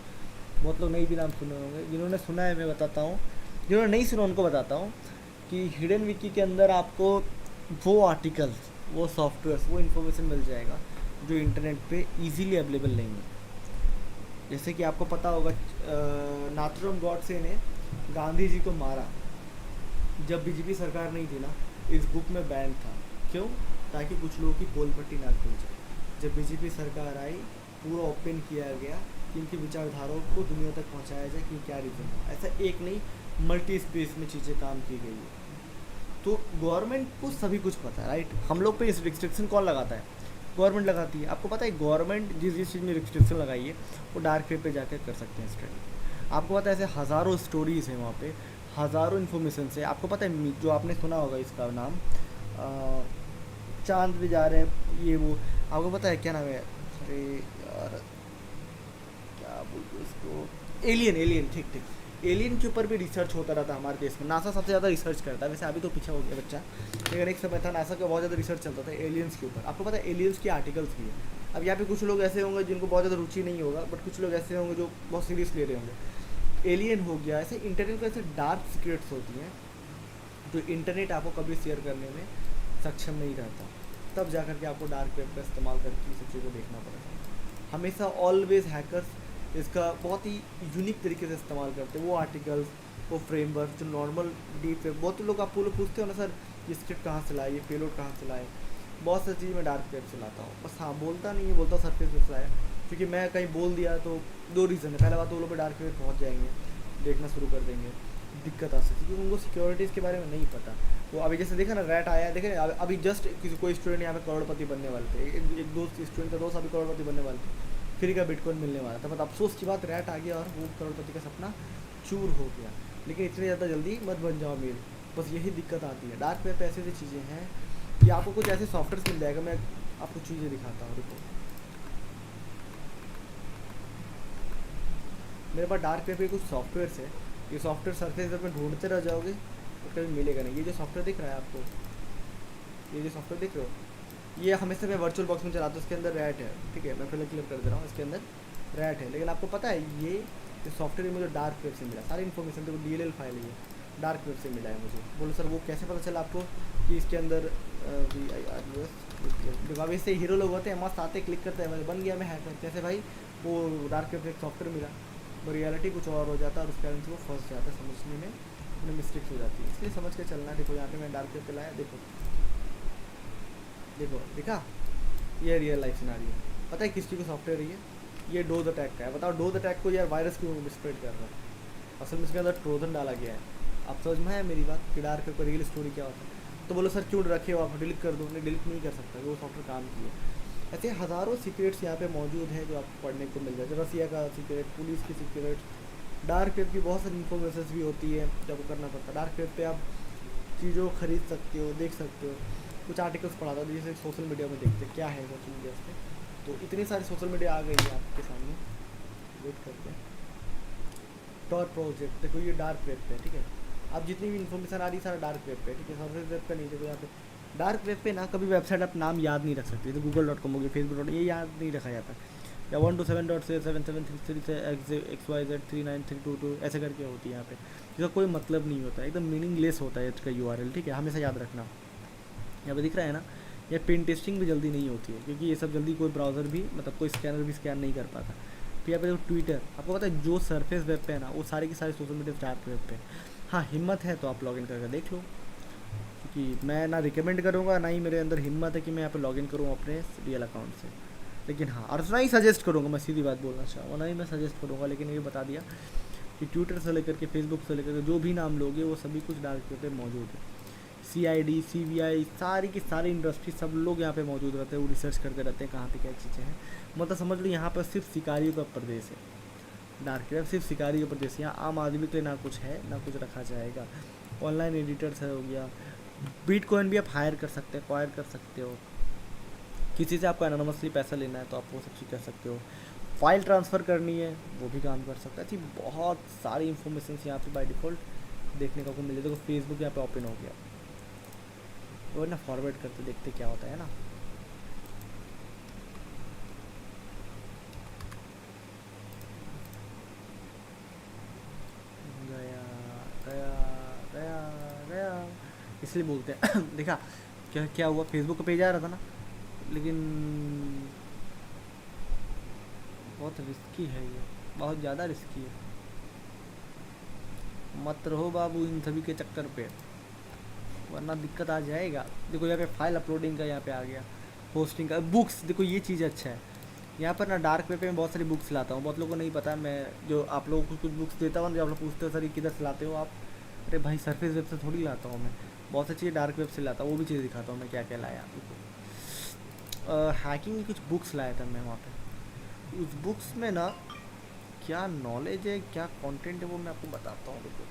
बहुत लोग नई भी नाम सुने होंगे। जिन्होंने सुना है मैं बताता हूँ, जिन्होंने नहीं सुना उनको बताता हूँ कि हिडन विकी के अंदर आपको वो आर्टिकल्स, वो सॉफ्टवेयर, वो इन्फॉर्मेशन मिल जाएगा जो इंटरनेट पे इजीली अवेलेबल नहीं है। जैसे कि आपको पता होगा नाथुराम गॉडसे ने गांधी जी को मारा जब बीजेपी सरकार नहीं थी ना, इस बुक में बैन था। क्यों? ताकि कुछ लोगों की पोल पट्टी ना खुल जाए। जब बीजेपी सरकार आई पूरा ओपन किया गया कि इनकी विचारधाराओं को दुनिया तक पहुंचाया जाए कि क्या रीज़न है। ऐसा एक नहीं मल्टी स्पेस में चीज़ें काम की गई है। तो गवर्नमेंट को सभी कुछ पता है, राइट। हम लोग पे इस रिस्ट्रिक्शन कौन लगाता है? गवर्नमेंट लगाती है। आपको पता है गवर्नमेंट जिस चीज़ में रिस्ट्रिक्शन लगाई है वो डार्क वेब पे जाकर कर सकते हैं स्टडी। आपको पता है ऐसे हज़ारों स्टोरीज़ हैं वहाँ पे, हज़ारों इन्फॉर्मेशन है। आपको पता है जो आपने सुना होगा इसका नाम चांद पे जा रहे हैं ये वो, आपको पता है क्या नाम है? अरे यार क्या बोलते इसको, एलियन, ठीक। एलियन के ऊपर भी रिसर्च होता रहता है हमारे देश में। नासा सबसे ज़्यादा रिसर्च करता है, वैसे अभी तो पीछा हो गया बच्चा, लेकिन एक समय था नासा का बहुत ज़्यादा रिसर्च चलता था एलियंस के ऊपर। आपको पता है एलियंस के आर्टिकल्स भी है। अब यहाँ पे कुछ लोग ऐसे होंगे जिनको बहुत ज़्यादा रुचि नहीं होगा, बट कुछ लोग ऐसे होंगे जो बहुत सीरियस ले रहे होंगे। एलियन हो गया, ऐसे इंटरनेट पर ऐसे डार्क सीक्रेट्स होती हैं जो इंटरनेट आपको कभी शेयर करने में सक्षम नहीं रहता, तब जा कर के आपको डार्क वेब का इस्तेमाल करके इस चीज़ को देखना पड़ेगा। हमेशा ऑलवेज हैकर्स इसका बहुत ही यूनिक तरीके से इस्तेमाल करते हैं। वो आर्टिकल्स, वो फ्रेमवर्क जो नॉर्मल डीप वेब, बहुत लोग आप लोग पूछते हो ना सर ये स्क्रिप्ट कहाँ से लाए, ये पेलोड कहाँ से लाए, बहुत सारी चीज़ मैं डार्क वेब से लाता हूँ। बस हाँ बोलता नहीं है, बोलता सरफेस पे लाया, क्योंकि मैं कहीं बोल दिया तो 2 रीज़न है। पहला बात तो वो लोग पे डार्क वेब पहुँच जाएंगे, देखना शुरू कर देंगे, दिक्कत आ सकती है क्योंकि उनको सिक्योरिटीज़ के बारे में नहीं पता। वो अभी जैसे देखा ना रैट आया, देखे अभी जस्ट किसी कोई स्टूडेंट यहाँ पे करोड़पति बनने वाले थे, एक दोस्त स्टूडेंट का दोस्त अभी करोड़पति बनने वाले थे, फ्री का बिटकॉइन मिलने वाला था, बट अफसोस की बात रैट आ गया और वो करोड़पति का सपना चूर हो गया। लेकिन इतनी ज़्यादा जल्दी मत बन जाओ अमीर, बस यही दिक्कत आती है। डार्क वेब पे ऐसी ऐसी चीज़ें हैं कि आपको कुछ ऐसे सॉफ्टवेयर मिल जाएगा, मैं आपको चीज़ें दिखाता हूँ। देखो मेरे पास डार्क वेब पे कुछ सॉफ्टवेयर है, ये सॉफ्टवेयर सरफेस वेब में ढूंढते रह जाओगे तो कभी मिलेगा नहीं। ये जो सॉफ्टवेयर दिख रहा है आपको, ये जो सॉफ्टवेयर दिख रहे हो, ये हमेशा मैं वर्चुअल बॉक्स में चलाता हूँ, इसके अंदर रैट है, ठीक है। मैं पहले क्लियर कर दे रहा हूँ, इसके अंदर रैट है। लेकिन आपको पता है ये सॉफ्टवेयर मुझे डार्क वेब से मिला, सारी इन्फॉर्मेशन देखो DLL फाइल है, डार्क वेब से मिला है मुझे। बोलो सर वो कैसे पता चला आपको कि इसके अंदर अब इससे हीरो लोग होते हैं, मस्त आते क्लिक करते हैं, मैं बन गया मैं हैकर। कैसे भाई? वो डार्क वेब एक सॉफ्टवेयर मिला, वो रियलिटी कुछ और हो जाता है और उस कारण से वो फंस जाता है, समझने में उन्हें मिस्टेक्स हो जाती है, इसलिए समझ के चलना। देखो यहाँ पे मैं डार्क वेब पे लाया, देखो देखो दिखा, ये रियल लाइफ सिनारियो है। पता है किस चीज़ का सॉफ्टवेयर है ये डोज अटैक का है। बताओ डोज अटैक को यार वायरस क्यों स्प्रेड कर रहा है? असल में इसके अंदर ट्रोजन डाला गया है। आप समझ में है मेरी बात कि डार्क वेब का रियल स्टोरी क्या होता है? तो बोलो सर क्यों रखे हो आप, डिलीट कर दो। नहीं, डिलीट नहीं कर सकता, वो सॉफ्टवेयर काम किए। ऐसे हज़ारों सीक्रेट्स यहाँ पे मौजूद हैं जो आपको पढ़ने को मिल जाए। रसिया का सीक्रेट, पुलिस की सीक्रेट, डार्क वेब की बहुत सारी इन्फॉर्मेशन भी होती है जो आपको करना पड़ता है। डार्क वेब पे आप चीज़ों को खरीद सकते हो, देख सकते हो। कुछ आर्टिकल्स पढ़ा था जैसे सोशल मीडिया में देखते क्या है सोशल मीडिया पे, तो इतनी सारी सोशल मीडिया आ गई है आपके सामने। वेट करते हैं। टॉर प्रोजेक्ट देखो, ये डार्क वेब पे है, ठीक है। अब जितनी भी इन्फॉर्मेशन आ रही है सारा डार्क वेब पे है, ठीक है। सर्फेस वेब पे नहीं। देखो यहाँ पे डार्क वेब पे ना कभी वेबसाइट आप नाम याद नहीं रख सकते। तो google.com हो गया, facebook.com, ये याद नहीं रखा जाता। या 127.77336xyz3932 ऐसे करके होती है यहाँ पे, जिसका कोई मतलब नहीं होता है, एकदम मीनिंगलेस होता है इसका URL, ठीक है। हमेशा याद रखना। यहाँ पे दिख रहा है ना, ये पेन टेस्टिंग भी जल्दी नहीं होती है क्योंकि ये सब जल्दी कोई ब्राउज़र भी मतलब कोई स्कैनर भी स्कैन नहीं कर पाता। फिर यहाँ पे देखो ट्विटर, आपको पता है जो सरफेस वेब पे है ना वो सारे की सारी सोशल मीडिया डार्क वेब पे। हाँ हिम्मत है तो आप लॉगिन करके देख लो, क्योंकि मैं ना रिकमेंड करूँगा ना ही मेरे अंदर हिम्मत है कि मैं यहाँ पे लॉगिन करूँ अपने रियल अकाउंट से। लेकिन हाँ, और ना ही सजेस्ट करूँगा, मैं सीधी बात बोलना चाहूँगा, ना ही मैं सजेस्ट करूँगा। लेकिन ये बता दिया कि ट्विटर से लेकर के फेसबुक से लेकर के जो भी नाम लोगे वो सभी कुछ डार्क वेब पे मौजूद है। CID CBI सारी की सारी इंडस्ट्री सब लोग यहाँ पे मौजूद रहते हैं, वो रिसर्च करते रहते हैं कहाँ पे क्या चीज़ें हैं। मतलब समझ लो यहाँ पर सिर्फ शिकारियों का प्रदेश है। डार्क वेब सिर्फ शिकारियों का प्रदेश है। यहाँ आम आदमी के लिए ना कुछ है ना कुछ रखा जाएगा। ऑनलाइन एडिटर्स है हो गया, बिटकॉइन भी आप हायर कर सकते हैं, एक्वायर कर सकते हो। किसी से आपको एनोनमसली पैसा लेना है तो आप वो सब चीज़ कर सकते हो। फाइल ट्रांसफ़र करनी है वो भी काम कर सकता है। ऐसी बहुत सारी इन्फॉर्मेशन यहाँ पे बाय डिफ़ॉल्ट देखने को मिल जाए। देखो फेसबुक यहाँ पे ओपन हो गया, वो ना फॉरवर्ड करते देखते क्या होता है ना। गया गया गया गया इसलिए बोलते हैं देखा क्या क्या हुआ, फेसबुक का पेज आ रहा था ना, लेकिन बहुत रिस्की है ये, बहुत ज़्यादा रिस्की है। मत रहो बाबू इन सभी के चक्कर पे, वरना दिक्कत आ जाएगा। देखो यहाँ पे फाइल अपलोडिंग का यहाँ पे आ गया, होस्टिंग का, बुक्स। देखो ये चीज़ अच्छा है यहाँ पर ना, डार्क वेब पे मैं बहुत सारी बुक्स लाता हूँ। बहुत लोगों को नहीं पता, मैं जो आप लोगों को कुछ बुक्स देता हूँ, जब आप लोग पूछते हो सर ये किधर से लाते हो आप, अरे भाई सरफेस वेब से थोड़ी लाता हूँ मैं, बहुत सी चीज़ें डार्क वेब से लाता हूँ। वो भी चीज़ दिखाता हूँ मैं क्या क्या लाया आपको। हैकिंग की कुछ बुक्स लाया था मैं वहाँ पे। उस बुक्स में ना क्या नॉलेज है, क्या कंटेंट है, वो मैं आपको बताता हूँ। देखो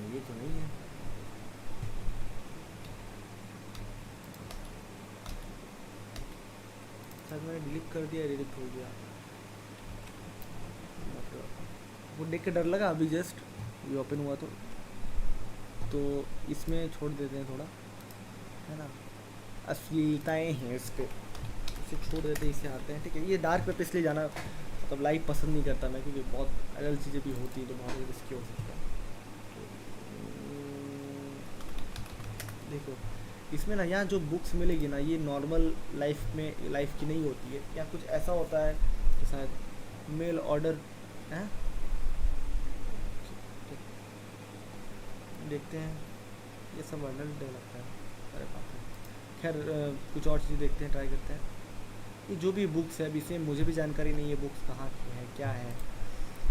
ये तो नहीं है, शायद मैंने डिलीट कर दिया, डिलीट हो गया। वो देख के डर लगा अभी जस्ट ये ओपन हुआ तो इसमें छोड़ देते हैं थोड़ा, है ना, अश्लीलताएँ हैं इस पर, इसे छोड़ देते हैं, इसे आते हैं, ठीक है। ये डार्क वेब पे इसलिए जाना मतलब लाइव पसंद नहीं करता मैं, क्योंकि बहुत अडल्ट चीज़ें भी होती हैं तो बहुत रिस्की हो सकता है। देखो इसमें ना यहाँ जो बुक्स मिलेगी ना, ये नॉर्मल लाइफ में लाइफ की नहीं होती है। या कुछ ऐसा होता है कि शायद मेल ऑर्डर है, देखते हैं। ये सब वर्नल लगता है, अरे बाप रे। खैर कुछ और चीज़ देखते हैं, ट्राई करते हैं। ये जो भी बुक्स है अभी से मुझे भी जानकारी नहीं है, बुक्स कहाँ की है क्या है।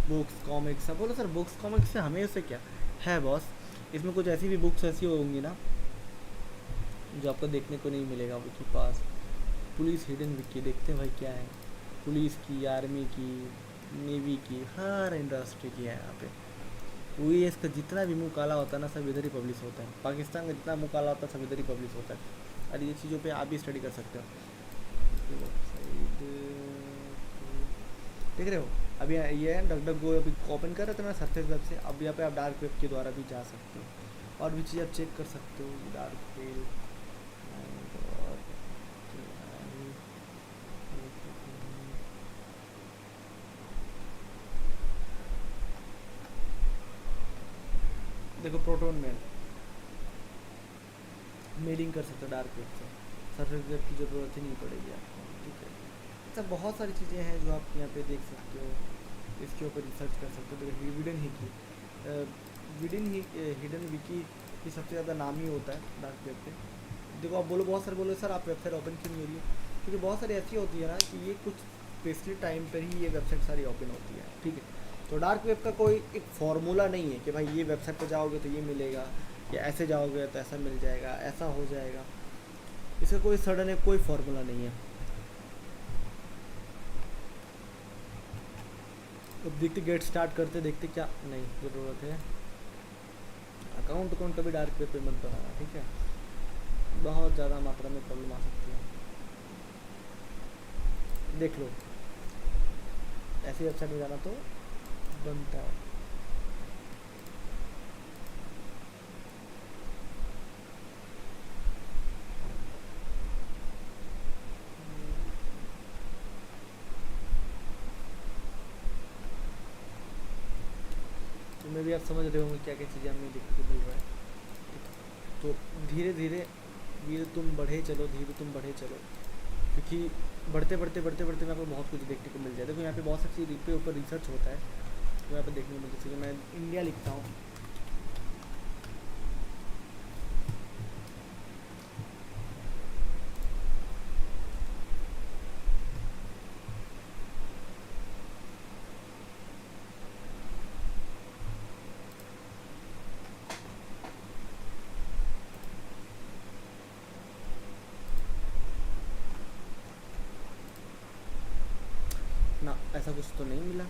बुक्स कॉमिक्स, अब बोलो सर बुक्स कॉमिक्स से हमें उससे क्या है बॉस। इसमें कुछ ऐसी भी बुक्स ऐसी होंगी ना जो आपको देखने को नहीं मिलेगा उनके पास। पुलिस हिडन विकी देखते हैं भाई क्या है, पुलिस की, आर्मी की, नेवी की, हर इंडस्ट्री की है यहाँ पे। US का जितना भी मुँह काला होता है ना सब इधर ही पब्लिश होता है। पाकिस्तान का जितना मुँह काला होता है सब इधर ही पब्लिश होता है। और ये चीज़ों पे आप भी स्टडी कर सकते हो। देख रहे हो अभी ये है DuckDuckGo, अभी ओपन कर रहे थे मैं सरफेस वेब से। अब यहाँ पे आप डार्क वेब के द्वारा भी जा सकते हो और भी चीज़ आप चेक कर सकते हो। डार्क वेब देखो, प्रोटोन मेल मेलिंग कर सकते हो डार्क वेब से, सरफेस वेब की ज़रूरत ही नहीं पड़ेगी आपको, ठीक है। ऐसा बहुत सारी चीज़ें हैं जो आप यहाँ पे देख सकते हो, इसके ऊपर रिसर्च कर सकते हो। देखो हिडन विकी कि सबसे ज़्यादा नाम ही होता है डार्क वेब पे। देखो आप बोलो, बहुत सारे बोलो सर आप वेबसाइट ओपन क्यों नहीं हो रही है, क्योंकि बहुत सारी ऐसी होती है ना कि ये कुछ स्पेशली टाइम पर ही ये वेबसाइट सारी ओपन होती है, ठीक है। तो डार्क वेब का कोई एक फार्मूला नहीं है कि भाई ये वेबसाइट पर जाओगे तो ये मिलेगा, या ऐसे जाओगे तो ऐसा मिल जाएगा, ऐसा हो जाएगा। इसका कोई सडन एक कोई फार्मूला नहीं है। तो देखते गेट स्टार्ट करते, देखते क्या नहीं ज़रूरत है। अकाउंट कभी डार्क वेब पे मत बनाना, ठीक है, बहुत ज़्यादा मात्रा में प्रॉब्लम आ सकती है। देख लो ऐसी वेबसाइट में जाना तो बनता है। तो मैं भी आप समझ रहे होंगे क्या क्या चीज़ें हमें देखने को मिल रहा है। तो धीरे धीरे धीरे तुम बढ़े चलो, धीरे तुम बढ़े चलो, क्योंकि बढ़ते बढ़ते बढ़ते बढ़ते में आपको बहुत कुछ देखने को मिल जाए। देखो यहाँ पे बहुत सारी चीज़ पे ऊपर रिसर्च होता है, तो यहाँ पे देखने को मिलता है। मैं इंडिया लिखता हूँ, ना ऐसा कुछ तो नहीं मिला।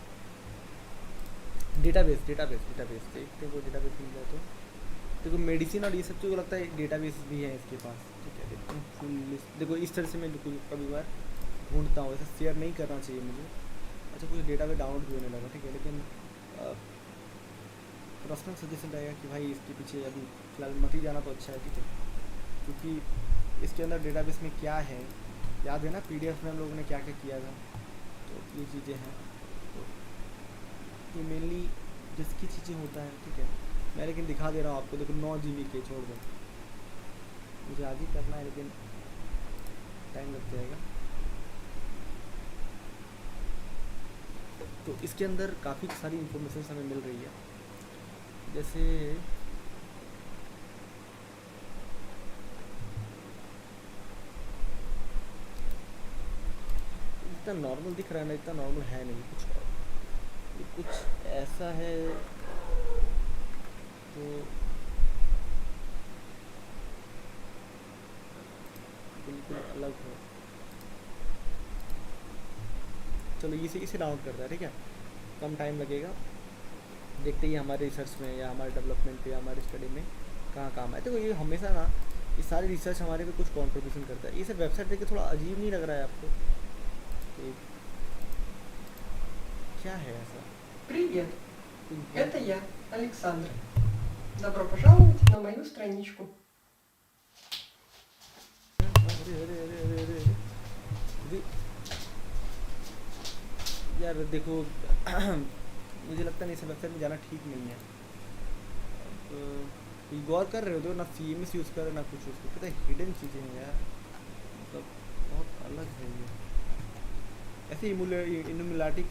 डेटाबेस डेटाबेस डेटाबेस देखते हैं, वो डेटाबेस मिल जाए तो। देखो मेडिसिन और ये सब चीज़ को लगता है डेटाबेस भी है इसके पास, ठीक है। देखते हैं फुल लिस्ट। देखो इस तरह से मैं कभी बार ढूंढता हूँ, ऐसा शेयर नहीं करना चाहिए मुझे। अच्छा कुछ डेटाबेस डाउनलोड भी होने लगा, ठीक है, लेकिन पर्सनल सजेशन रहेगा कि भाई इसके पीछे अभी फिलहाल मत ही जाना तो अच्छा है, ठीक है। क्योंकि इसके अंदर डेटाबेस में क्या है, याद है ना PDF में हम लोगों ने क्या क्या किया था, तो ये चीज़ें हैं। तो ये मेनली जिसकी चीज़ें होता है, ठीक है। मैं लेकिन दिखा दे रहा हूँ आपको। देखो 9 GB के छोड़ दो, मुझे आज ही करना है लेकिन टाइम लग जाएगा। तो इसके अंदर काफ़ी सारी इंफॉर्मेशन हमें मिल रही है, जैसे इतना नॉर्मल दिख रहा है ना, इतना नॉर्मल है नहीं, कुछ ऐसा है तो बिल्कुल अलग है। चलो इसे डाउनलोड करता है, ठीक है, कम टाइम लगेगा। देखते ही हमारे रिसर्च में या हमारे डेवलपमेंट पे या हमारे स्टडी में कहाँ काम है। देखो ये हमेशा ना ये सारी रिसर्च हमारे पे कुछ कंट्रीब्यूशन करता है। ये सब वेबसाइट देख के थोड़ा अजीब नहीं लग रहा है आपको? क्या है ऐसा? Привет, это я, Александр. Добро пожаловать на мою страничку. यार देखो मुझे लगता नहीं इस वेबसाइट में जाना ठीक नहीं है। तो गौर कर रहे हो तो ना CMS यूज़ कर रहे ना कुछ यूज़ कर, पता है हिडन चीज़ें हैं यार, मतलब बहुत अलग है ये। ऐसे इनुमिलाटी,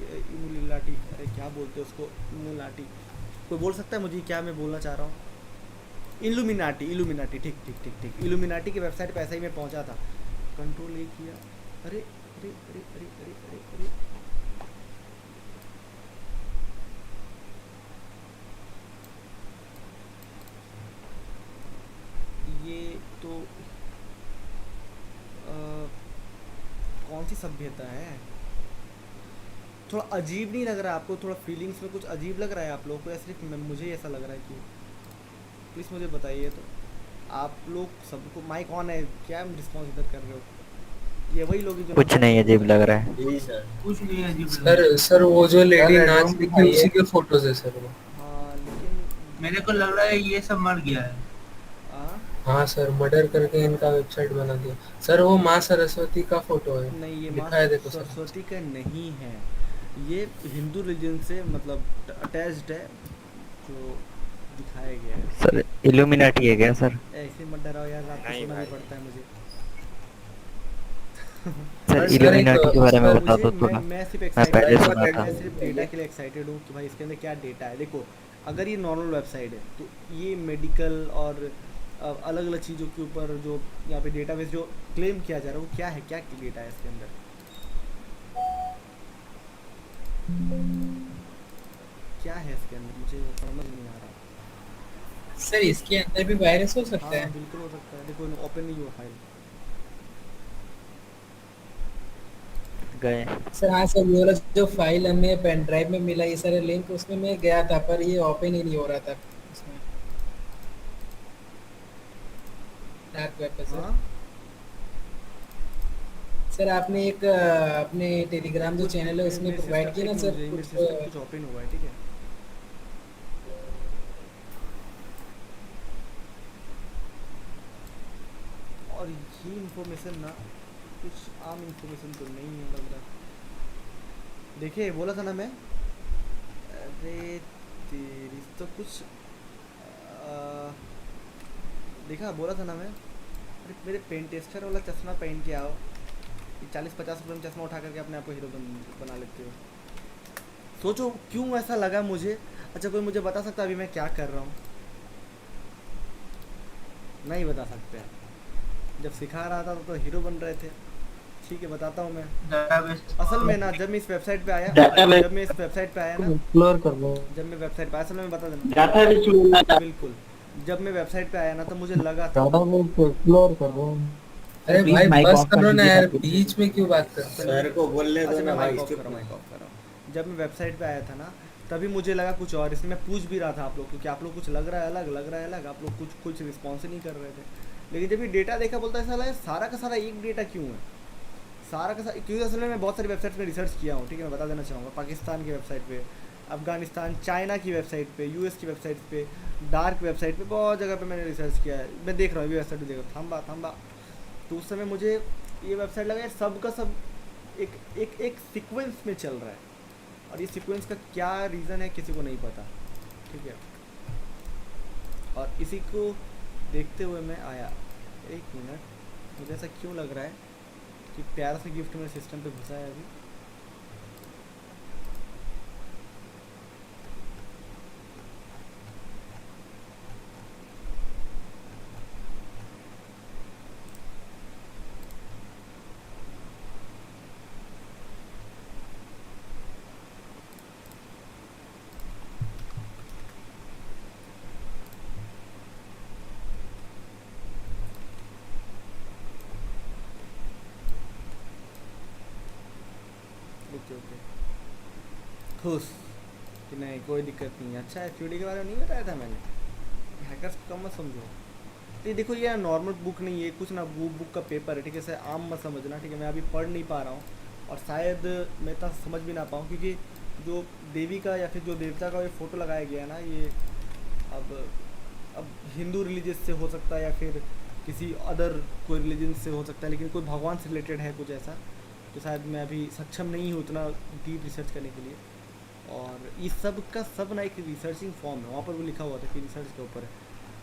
अरे क्या बोलते हैं उसको, इनुमिलाटी कोई बोल सकता है मुझे क्या मैं बोलना चाह रहा हूँ? इल्यूमिनाटी, ठीक। इल्यूमिनाटी की वेबसाइट पे ऐसा ही मैं पहुँचा था। कंट्रोल A किया, अरे अरे अरे अरे अरे अरे अरे ये तो कौन सी सभ्यता है? थोड़ा अजीब नहीं लग रहा है आपको? थोड़ा फीलिंग्स में कुछ अजीब लग रहा है आप लोगों को या सिर्फ मुझे ऐसा लग रहा है? कि प्लीज़ मुझे बताइए। तो आप लोग सबको माइक ऑन है क्या? रिस्पॉन्स इधर कर रहे हो? ये वही लोग जो कुछ नहीं अजीब लग रहा है। जी सर, कुछ नहीं है जी। सर वो जो लेडी नाच रही थी उसी के फोटोज है सर वो। हाँ लेकिन मेरे को लग रहा है ये सब मर गया है। हाँ सर, मर्डर करके इनका वेबसाइट बना दिया सर। वो माँ सरस्वती का फोटो है, नहीं, ये माँ दिखाया देखो सर। सरस्वती का नहीं है, ये हिंदू रिलीजन से मतलब अटैच्ड है जो दिखाया गया है। सर इल्यूमिनाटी है क्या सर? ऐसे मत डराओ यार, रात को सोना भी पड़ता है मुझे। सर इल्यूमिनाटी के बारे में बता दो थोड़ा। मैं सिर्फ मैं पहले सुना था। मैं सिर्फ डेटा के लिए एक्साइटेड हूँ कि भाई इसके अंदर क्या डेटा है। देखो अगर ये नॉर्मल वेबसाइट है तो ये मेडिकल और अलग अलग चीज़ों के ऊपर जो यहाँ पे डेटाबेस जो क्लेम किया जा रहा है वो क्या है, क्या डेटा है इसके अंदर, क्या है इसके अंदर, मुझे समझ नहीं आ रहा। सर इसके अंदर भी वायरस हो सकता हाँ है? बिल्कुल हो सकता है, देखो ओपन नहीं हुआ फाइल। गए सर हाँ सर, ये वाला जो फाइल हमें पेन ड्राइव में मिला, ये सारे लिंक उसमें मैं गया था पर ये ओपन ही नहीं हो रहा था उसमें, डार्क वेब पे सर। हाँ सर आपने एक अपने टेलीग्राम जो चैनल है उसमें प्रोवाइड किया ना सर कुछ कुछ कुछ ओपन हुआ है, ठीक है। और ये इंफॉर्मेशन ना कुछ आम इंफॉर्मेशन तो नहीं है लग रहा। देखिए बोला था ना मैं, अरे तेरी तो कुछ देखा, बोला था ना मैं, अरे मेरे पेन टेस्टर वाला चश्मा पहन के आओ, 40-50 रुपये में चश्मा उठा करके अपने आप को हीरो बना लेते हो। सोचो क्यों ऐसा लगा मुझे। अच्छा कोई मुझे बता सकता है अभी मैं क्या कर रहा हूँ? नहीं बता सकते। जब सिखा रहा था तो हीरो बन रहे थे। ठीक है बताता हूँ मैं। असल में ना जब मैं इस वेबसाइट पे आया ना, एक्सप्लोर जब मैं कर लो। वेबसाइट पे, असल में बता देना बिल्कुल, जब मैं वेबसाइट पे आया ना तो मुझे लगा था, एक्सप्लोर कर लो। अरे भाई बस करो ना यार, बीच में क्यों बात कर रहे हो? सर को बोलने दो ना भाई, माइक ऑफ कर रहा हूँ। जब मैं वेबसाइट पे आया था ना तभी मुझे लगा कुछ और, इसलिए मैं पूछ भी रहा था आप लोग, क्योंकि आप लोग कुछ लग रहा है अलग, आप लोग कुछ रिस्पॉन्स नहीं कर रहे थे। लेकिन जब ये डेटा देखा बोलता है साला सारा का सारा एक डेटा क्यों है, सारा का सारा, क्योंकि असल में मैं बहुत सारी वेबसाइट में रिसर्च किया हूँ, ठीक है। मैं बता देना चाहूँगा, पाकिस्तान की वेबसाइट पे, अफगानिस्तान, चाइना की वेबसाइट पे, यूएस की वेबसाइट पे, डार्क वेबसाइट पे, बहुत जगह पे मैंने रिसर्च किया है। मैं देख रहा हूँ ये वेबसाइट भी देख रहा हूँ, थम्बा। तो उस समय मुझे ये वेबसाइट लगा यार सब का सब एक सीक्वेंस में चल रहा है, और ये सीक्वेंस का क्या रीज़न है किसी को नहीं पता, ठीक है। और इसी को देखते हुए मैं आया, एक मिनट, मुझे ऐसा क्यों लग रहा है कि प्यारा सा गिफ्ट मेरे सिस्टम पे घुसा है अभी। ओके खुश कि नहीं कोई दिक्कत नहीं है। अच्छा एचओडी के बारे में नहीं बताया था मैंने, हैकर्स को कम मत समझो। तो ये देखो ये नॉर्मल बुक नहीं है कुछ ना, बुक का पेपर है, ठीक है। इसे आम मत समझना, ठीक है। मैं अभी पढ़ नहीं पा रहा हूँ और शायद मैं इतना समझ भी ना पाऊँ, क्योंकि जो देवी का या फिर जो देवता का ये फ़ोटो लगाया गया है ना, ये अब हिंदू रिलीजियस से हो सकता है या फिर किसी अदर कोई रिलीजन से हो सकता है, लेकिन कोई भगवान से रिलेटेड है कुछ ऐसा, तो शायद मैं अभी सक्षम नहीं हूँ उतना डीप रिसर्च करने के लिए। और ये सब का सब ना एक रिसर्चिंग फॉर्म है, वहाँ पर भी लिखा हुआ था कि रिसर्च के ऊपर है।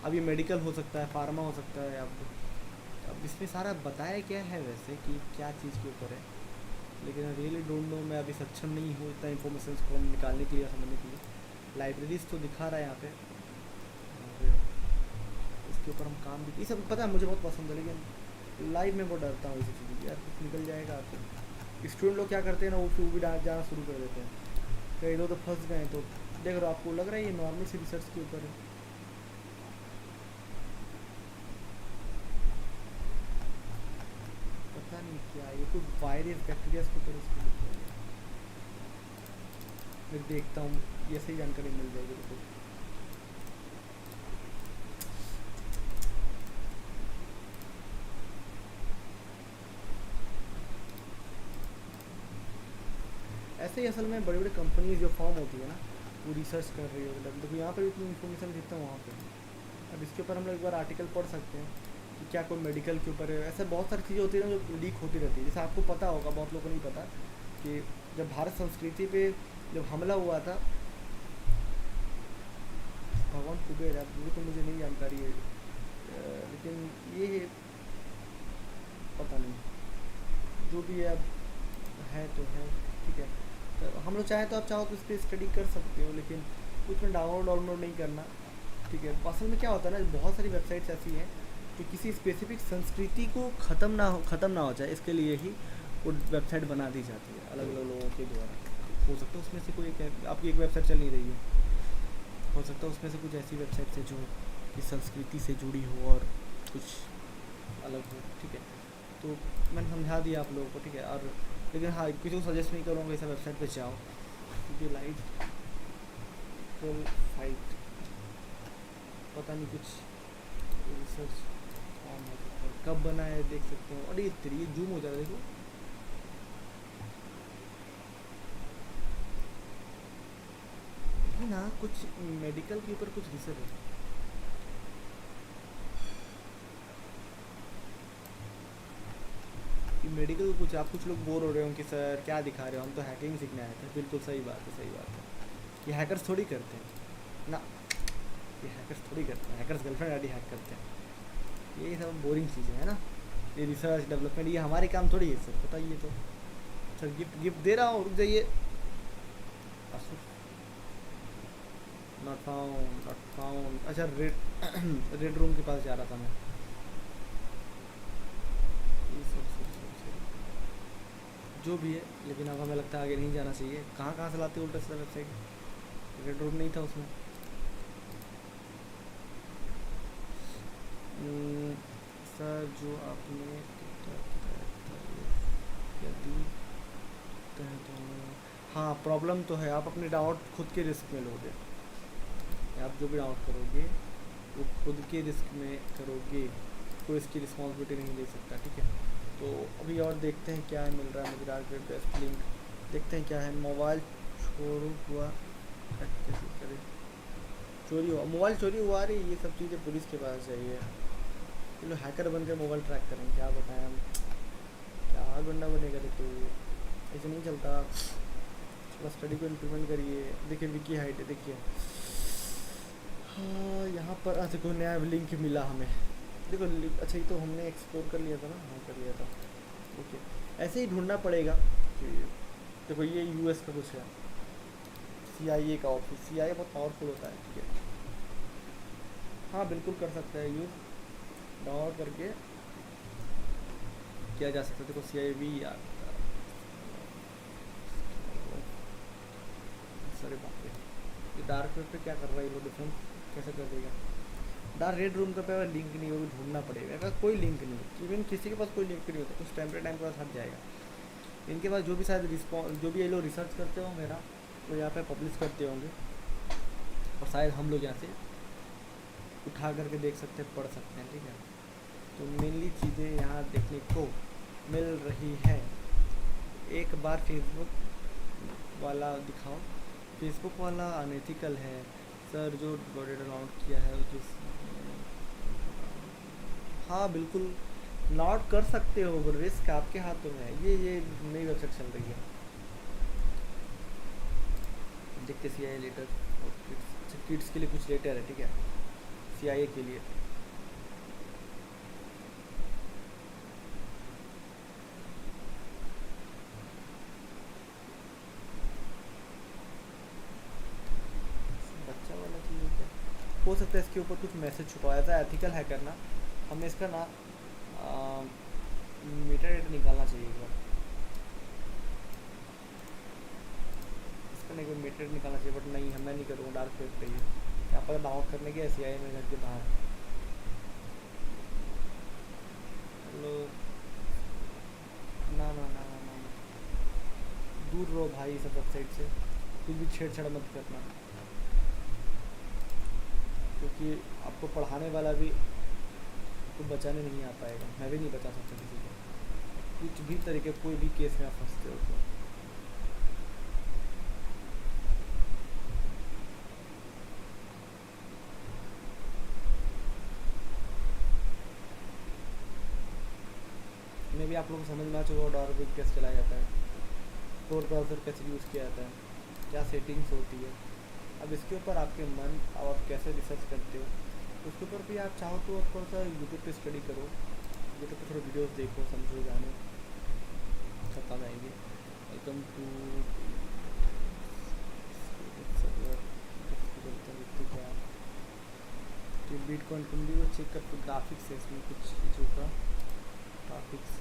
अब ये मेडिकल हो सकता है, फार्मा हो सकता है, अब इसमें सारा बताया क्या है वैसे कि क्या चीज़ के ऊपर है, लेकिन आई रियली डोंट नो। मैं अभी सक्षम नहीं हूँ इतना इन्फॉर्मेशन को निकालने के लिए, समझने के लिए। लाइब्रेरीज तो दिखा रहा है यहाँ पे, और इसके ऊपर हम काम भी, ये सब पता है मुझे बहुत पसंद है, लेकिन लाइव में बहुत डरता हूँ इसी चीज़ की, यार कुछ निकल जाएगा। तो स्टूडेंट लोग क्या करते हैं ना, वो भी जाना शुरू कर देते हैं, कई लोग तो फंस गए। तो देख रहे हो, आपको लग रहा है ये नॉर्मल सी रिसर्च के ऊपर है। पता नहीं क्या ये कोई वायरस बैक्टीरिया के ऊपर इसको मैं देखता हूँ, ये सही जानकारी मिल जाएगी। देखो ऐसे ही असल में बड़ी बड़ी कंपनीज जो फॉर्म होती है ना, वो रिसर्च कर रही है। देखो यहाँ पर इतनी इन्फॉर्मेशन देता हूँ वहाँ पे। अब इसके ऊपर हम लोग एक बार आर्टिकल पढ़ सकते हैं कि क्या कोई मेडिकल के ऊपर है। ऐसे बहुत सारी चीज़ें होती है ना जो लीक होती रहती है। जैसे आपको पता होगा, बहुत लोगों को नहीं पता, कि जब भारत संस्कृति पे जब हमला हुआ था, भगवान कुबेर है, वो तो मुझे नहीं जानकारी है, लेकिन ये पता नहीं, जो भी है अब है तो है, ठीक है। तो हम लोग चाहें तो आप चाहो तो इस पर स्टडी कर सकते हो, लेकिन कुछ में डाउनलोड नहीं करना, ठीक है। असल में क्या होता है ना, बहुत सारी वेबसाइट्स ऐसी हैं जो किसी स्पेसिफिक संस्कृति को ख़त्म ना हो जाए, इसके लिए ही वो वेबसाइट बना दी जाती है अलग अलग लोगों के द्वारा। हो सकता है उसमें से कोई आपकी एक वेबसाइट चल नहीं रही है, हो सकता है उसमें से कुछ ऐसी वेबसाइट है जो इस संस्कृति से जुड़ी हो और कुछ अलग हो, ठीक है। तो मैंने समझा दिया आप लोगों को, ठीक है। और लेकिन हाँ, किसी को सजेस्ट नहीं करूँगा ऐसा वेबसाइट पे जाओ, क्योंकि लाइट फाइट पता नहीं कुछ रिसर्च कब बना है देख सकते हो। अरे ये जूम हो जा रहा है, देखो ना, कुछ मेडिकल के ऊपर कुछ रिसर्च है। मेडिकल कुछ आप कुछ लोग बोर हो रहे हो कि सर क्या दिखा रहे हो, हम तो हैकिंग सीखने आए थे। बिल्कुल सही बात है, सही बात है। ये हैकर्स थोड़ी करते हैं ना, ये हैकर्स थोड़ी करते हैं, हैकर्स गर्लफ्रेंड आईडी हैक करते हैं। ये सब बोरिंग चीज़ें हैं ना, ये रिसर्च डेवलपमेंट ये हमारे काम थोड़ी है सर, बताइए तो। सर गिफ्ट दे रहा हूँ, रुक जाइए। Not found. अच्छा रेड रूम के पास जा रहा था मैं। जो भी है, लेकिन अब हमें लगता है आगे नहीं जाना चाहिए। कहाँ से लाते उल्टा सीधा वेबसाइट। रेड रूम नहीं था उसमें। सर जो आपने हाँ, प्रॉब्लम तो है, आप अपने डाउट खुद के रिस्क में लोगे। आप जो भी डाउट करोगे वो खुद के रिस्क में करोगे, कोई इसकी रिस्पॉन्सिबिलिटी नहीं ले सकता, ठीक है। तो अभी और देखते हैं क्या मिल रहा है मुझे। डार्क वेब बेस्ट लिंक देखते हैं क्या है। मोबाइल हुआ कैसे करें, चोरी हुआ, मोबाइल चोरी हुआ। अरे ये सब चीज़ें पुलिस के पास चाहिए। चलो हैकर बन के मोबाइल ट्रैक करें, क्या बताएं हम, क्या गुंडा बनेगा। तो ऐसे नहीं चलता, थोड़ा स्टडी को इम्प्लीमेंट करिए। देखिए विकी हाइट है, देखिए हाँ यहाँ पर अच्छा कोई नया लिंक मिला हमें, देखो अच्छा ये तो हमने एक्सप्लोर कर लिया था ना, हाँ कर लिया था। ओके ऐसे ही ढूंढना पड़ेगा कि देखो ये यूएस का कुछ है, CIA का ऑफिस। CIA बहुत पावरफुल होता है, ठीक है। हाँ बिल्कुल कर सकते हैं यूज़, डाउनलोड करके किया जा सकता है। देखो CIA भी यार, अरे बाप रे, ये डार्क वेब पे क्या कर रहा है ये लोग, डिफरेंस कैसे कर देगा। डार्क रेड रूम पे लिंक नहीं होगी, ढूंढना पड़ेगा। अगर कोई लिंक नहीं, इवन किसी के पास कोई लिंक नहीं होता, कुछ टेम्परेरी टाइम के बाद हट जाएगा। इनके पास जो भी शायद जो भी ये लोग रिसर्च करते हो मेरा, तो यहाँ पे पब्लिश करते होंगे, और शायद हम लोग यहाँ से उठा करके देख सकते हैं, पढ़ सकते हैं, ठीक है। तो मेनली चीज़ें यहाँ देखने को मिल रही है। एक बार फेसबुक वाला दिखाओ, फेसबुक वाला अनएथिकल है सर, जो डेटा डाउनलोड किया है जिस। हाँ बिल्कुल नॉट कर सकते हो, रिस्क आपके हाथों में है। ये नई वेबसाइट चल रही है, देखते CIA लेटर और किड्स के लिए कुछ लेटर है, ठीक है, CIA के लिए। बच्चा वाला चीज़ है, हो सकता है इसके ऊपर कुछ मैसेज छुपा था। एथिकल है करना, हमें इसका ना मीटर डेटा निकालना चाहिए एक बार। इसका नहीं मीटर निकालना चाहिए, बट नहीं मैं नहीं करूँगा। डार्क वेब पे यहाँ पर डाउनलोड करने के CIA में घर के बाहर। हेलो ना ना ना ना ना दूर रहो भाई सब वेबसाइट से, कुछ भी छेड़छाड़ मत करना, क्योंकि आपको पढ़ाने वाला भी तो बचाने नहीं आ पाएगा। मैं भी नहीं बचा सकता किसी को, कुछ भी तरीके कोई भी केस में आप फंसते हो तो। मैं भी आप लोगों को समझ में आ चुका डार्क वेब कैसे चलाया जाता है, कोर ब्राउज़र कैसे यूज़ किया जाता है, क्या सेटिंग्स होती है। अब इसके ऊपर आपके मन, अब आप कैसे रिसर्च करते हो उसके ऊपर भी आप चाहो तो थोड़ा सा यूट्यूब पे स्टडी करो, यूट्यूब पे थोड़े वीडियोस देखो, समझो, जानो, सब आ जाएंगे। वेलकम टू बिटकॉइन कुंडी को चेक कर, ग्राफिक्स है इसमें कुछ चीज़ों का, ग्राफिक्स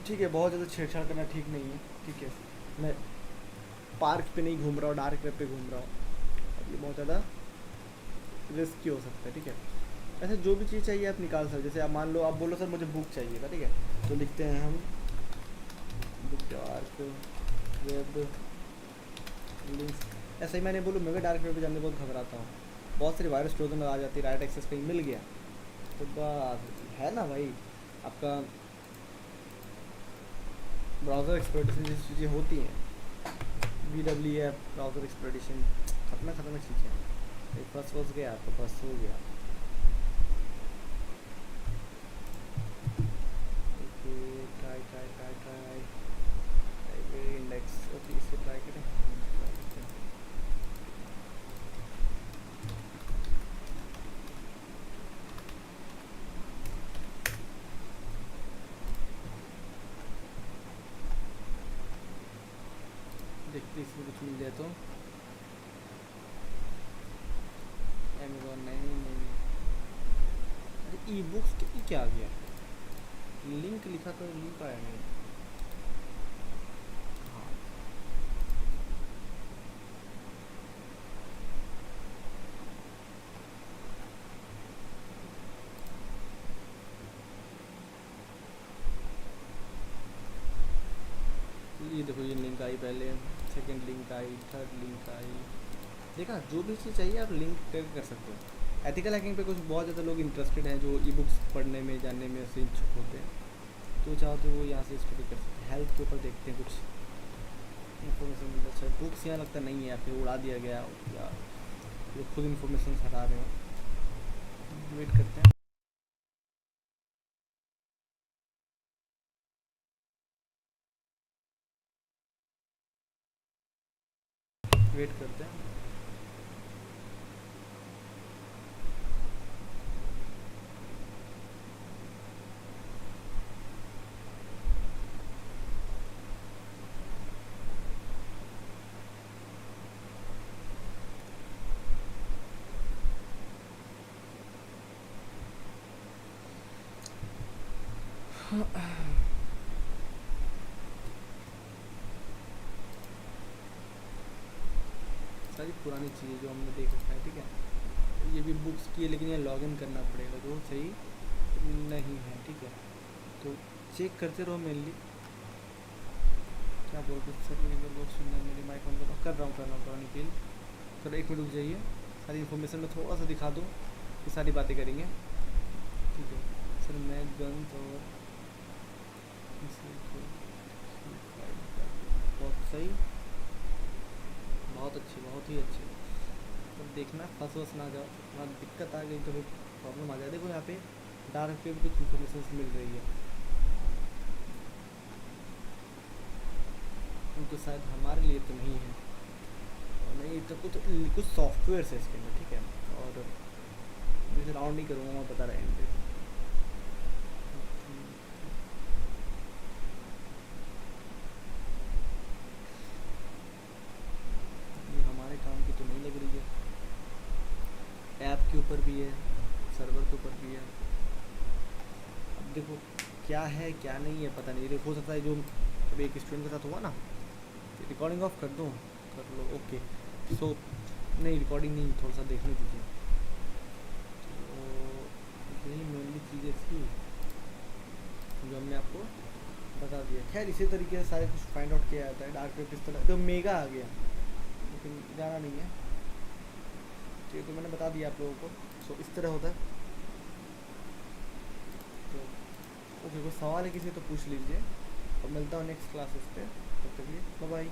ठीक है। बहुत ज़्यादा छेड़छाड़ करना ठीक नहीं है, ठीक है। मैं पार्क पे नहीं घूम रहा हूँ, डार्क वेब पे घूम रहा हूँ, अब ये बहुत ज़्यादा रिस्की हो सकता है, ठीक है। ऐसे जो भी चीज़ चाहिए आप निकाल सकते, जैसे आप मान लो आप बोलो सर मुझे बुक चाहिए था, ठीक है, तो लिखते हैं हम बुक डार्क वेब लिंक्स। ऐसा ही मैंने बोलूँ, मैं भी डार्क वेब पे जाने बहुत घबराता हूँ, बहुत सारी वायरस स्टोर में आ जाती है, राइट एक्सेस कहीं मिल गया तो बस है ना भाई, आपका ब्राउज़र एक्सप्लोइटेशन जैसी चीज़ें होती हैं, BWF ब्राउज़र एक्सप्लोइटेशन, खतरनाक चीज़ें हैं। फंस गया तो बस हो गया। ट्राई इंडेक्स, ओके इसे ट्राई करें। देखते इसमें कुछ मिल जाए तो। अमेज़ॉन नहीं, अरे ई बुक्स क्या आ गया, लिंक लिखा तो लिंक आया नहीं। हाँ ये देखो, ये लिंक आई पहले, सेकंड लिंक आई, थर्ड लिंक आई, देखा। जो भी चीज़ चाहिए आप लिंक कर सकते हो। एथिकल हैकिंग पे कुछ बहुत ज़्यादा लोग इंटरेस्टेड हैं, जो ई बुक्स पढ़ने में जानने में से इच्छुक होते हैं, तो चाहो तो वो यहाँ से स्टडी कर सकते हैं। हेल्थ के ऊपर देखते हैं कुछ इन्फॉर्मेशन मिलता। अच्छा बुक्स यहाँ लगता नहीं है, या फिर उड़ा दिया गया या वो खुद इन्फॉर्मेशन हटा रहे हो। वेट करते हैं। वेट करते हैं। सारी पुरानी चीज़ें जो हमने देख रखा है, ठीक है। ये भी बुक्स की है, लेकिन ये लॉगिन करना पड़ेगा, जो सही नहीं है, ठीक है। तो चेक करते रहो मेनली। क्या बोलते हैं सर, बहुत सुंदर, मेरी माइक ऑन कर रहा हूँ पुरानी फील। सर 1 मिनट रुक जाइए, सारी इन्फॉर्मेशन में थोड़ा सा दिखा दूँ, ये सारी बातें करेंगे, ठीक है। सर मैं गन्स और बहुत सही, बहुत अच्छी, बहुत ही अच्छी। तो देखना फंस ना जाओ, वहाँ दिक्कत आ गई तो फिर प्रॉब्लम आ जाए। देखो यहाँ पे डार्क पे भी कुछ इन्फॉर्मेशन मिल रही है, उनको शायद हमारे लिए तो नहीं है, और नहीं तो कुछ सॉफ्टवेयर है इसके अंदर, ठीक है। और मैं राउंड नहीं करूँगा, मैं बता रहा है। काम की तो नहीं लग रही है, ऐप के ऊपर भी है, सर्वर के ऊपर भी है। अब देखो क्या है क्या नहीं है पता नहीं। हो सकता है जो अभी एक स्टूडेंट के साथ हुआ ना, रिकॉर्डिंग ऑफ कर दूँ, कर लो, ओके। सो नहीं रिकॉर्डिंग नहीं, थोड़ा सा देखने दीजिए। तो यही मेनली चीज़ें थी जो हमने आपको बता दिया। खैर इसी तरीके से सारे कुछ फाइंड आउट किया जाता है। डार्क वेब किस तरह, जो मेगा आ गया लेकिन जाना नहीं है, ठीक है। तो मैंने बता दिया आप लोगों को। सो इस तरह होता है। तो ओके, कोई सवाल है किसी तो पूछ लीजिए, और मिलता हूँ नेक्स्ट क्लासेस पे। तब तक के लिए बाय बाय।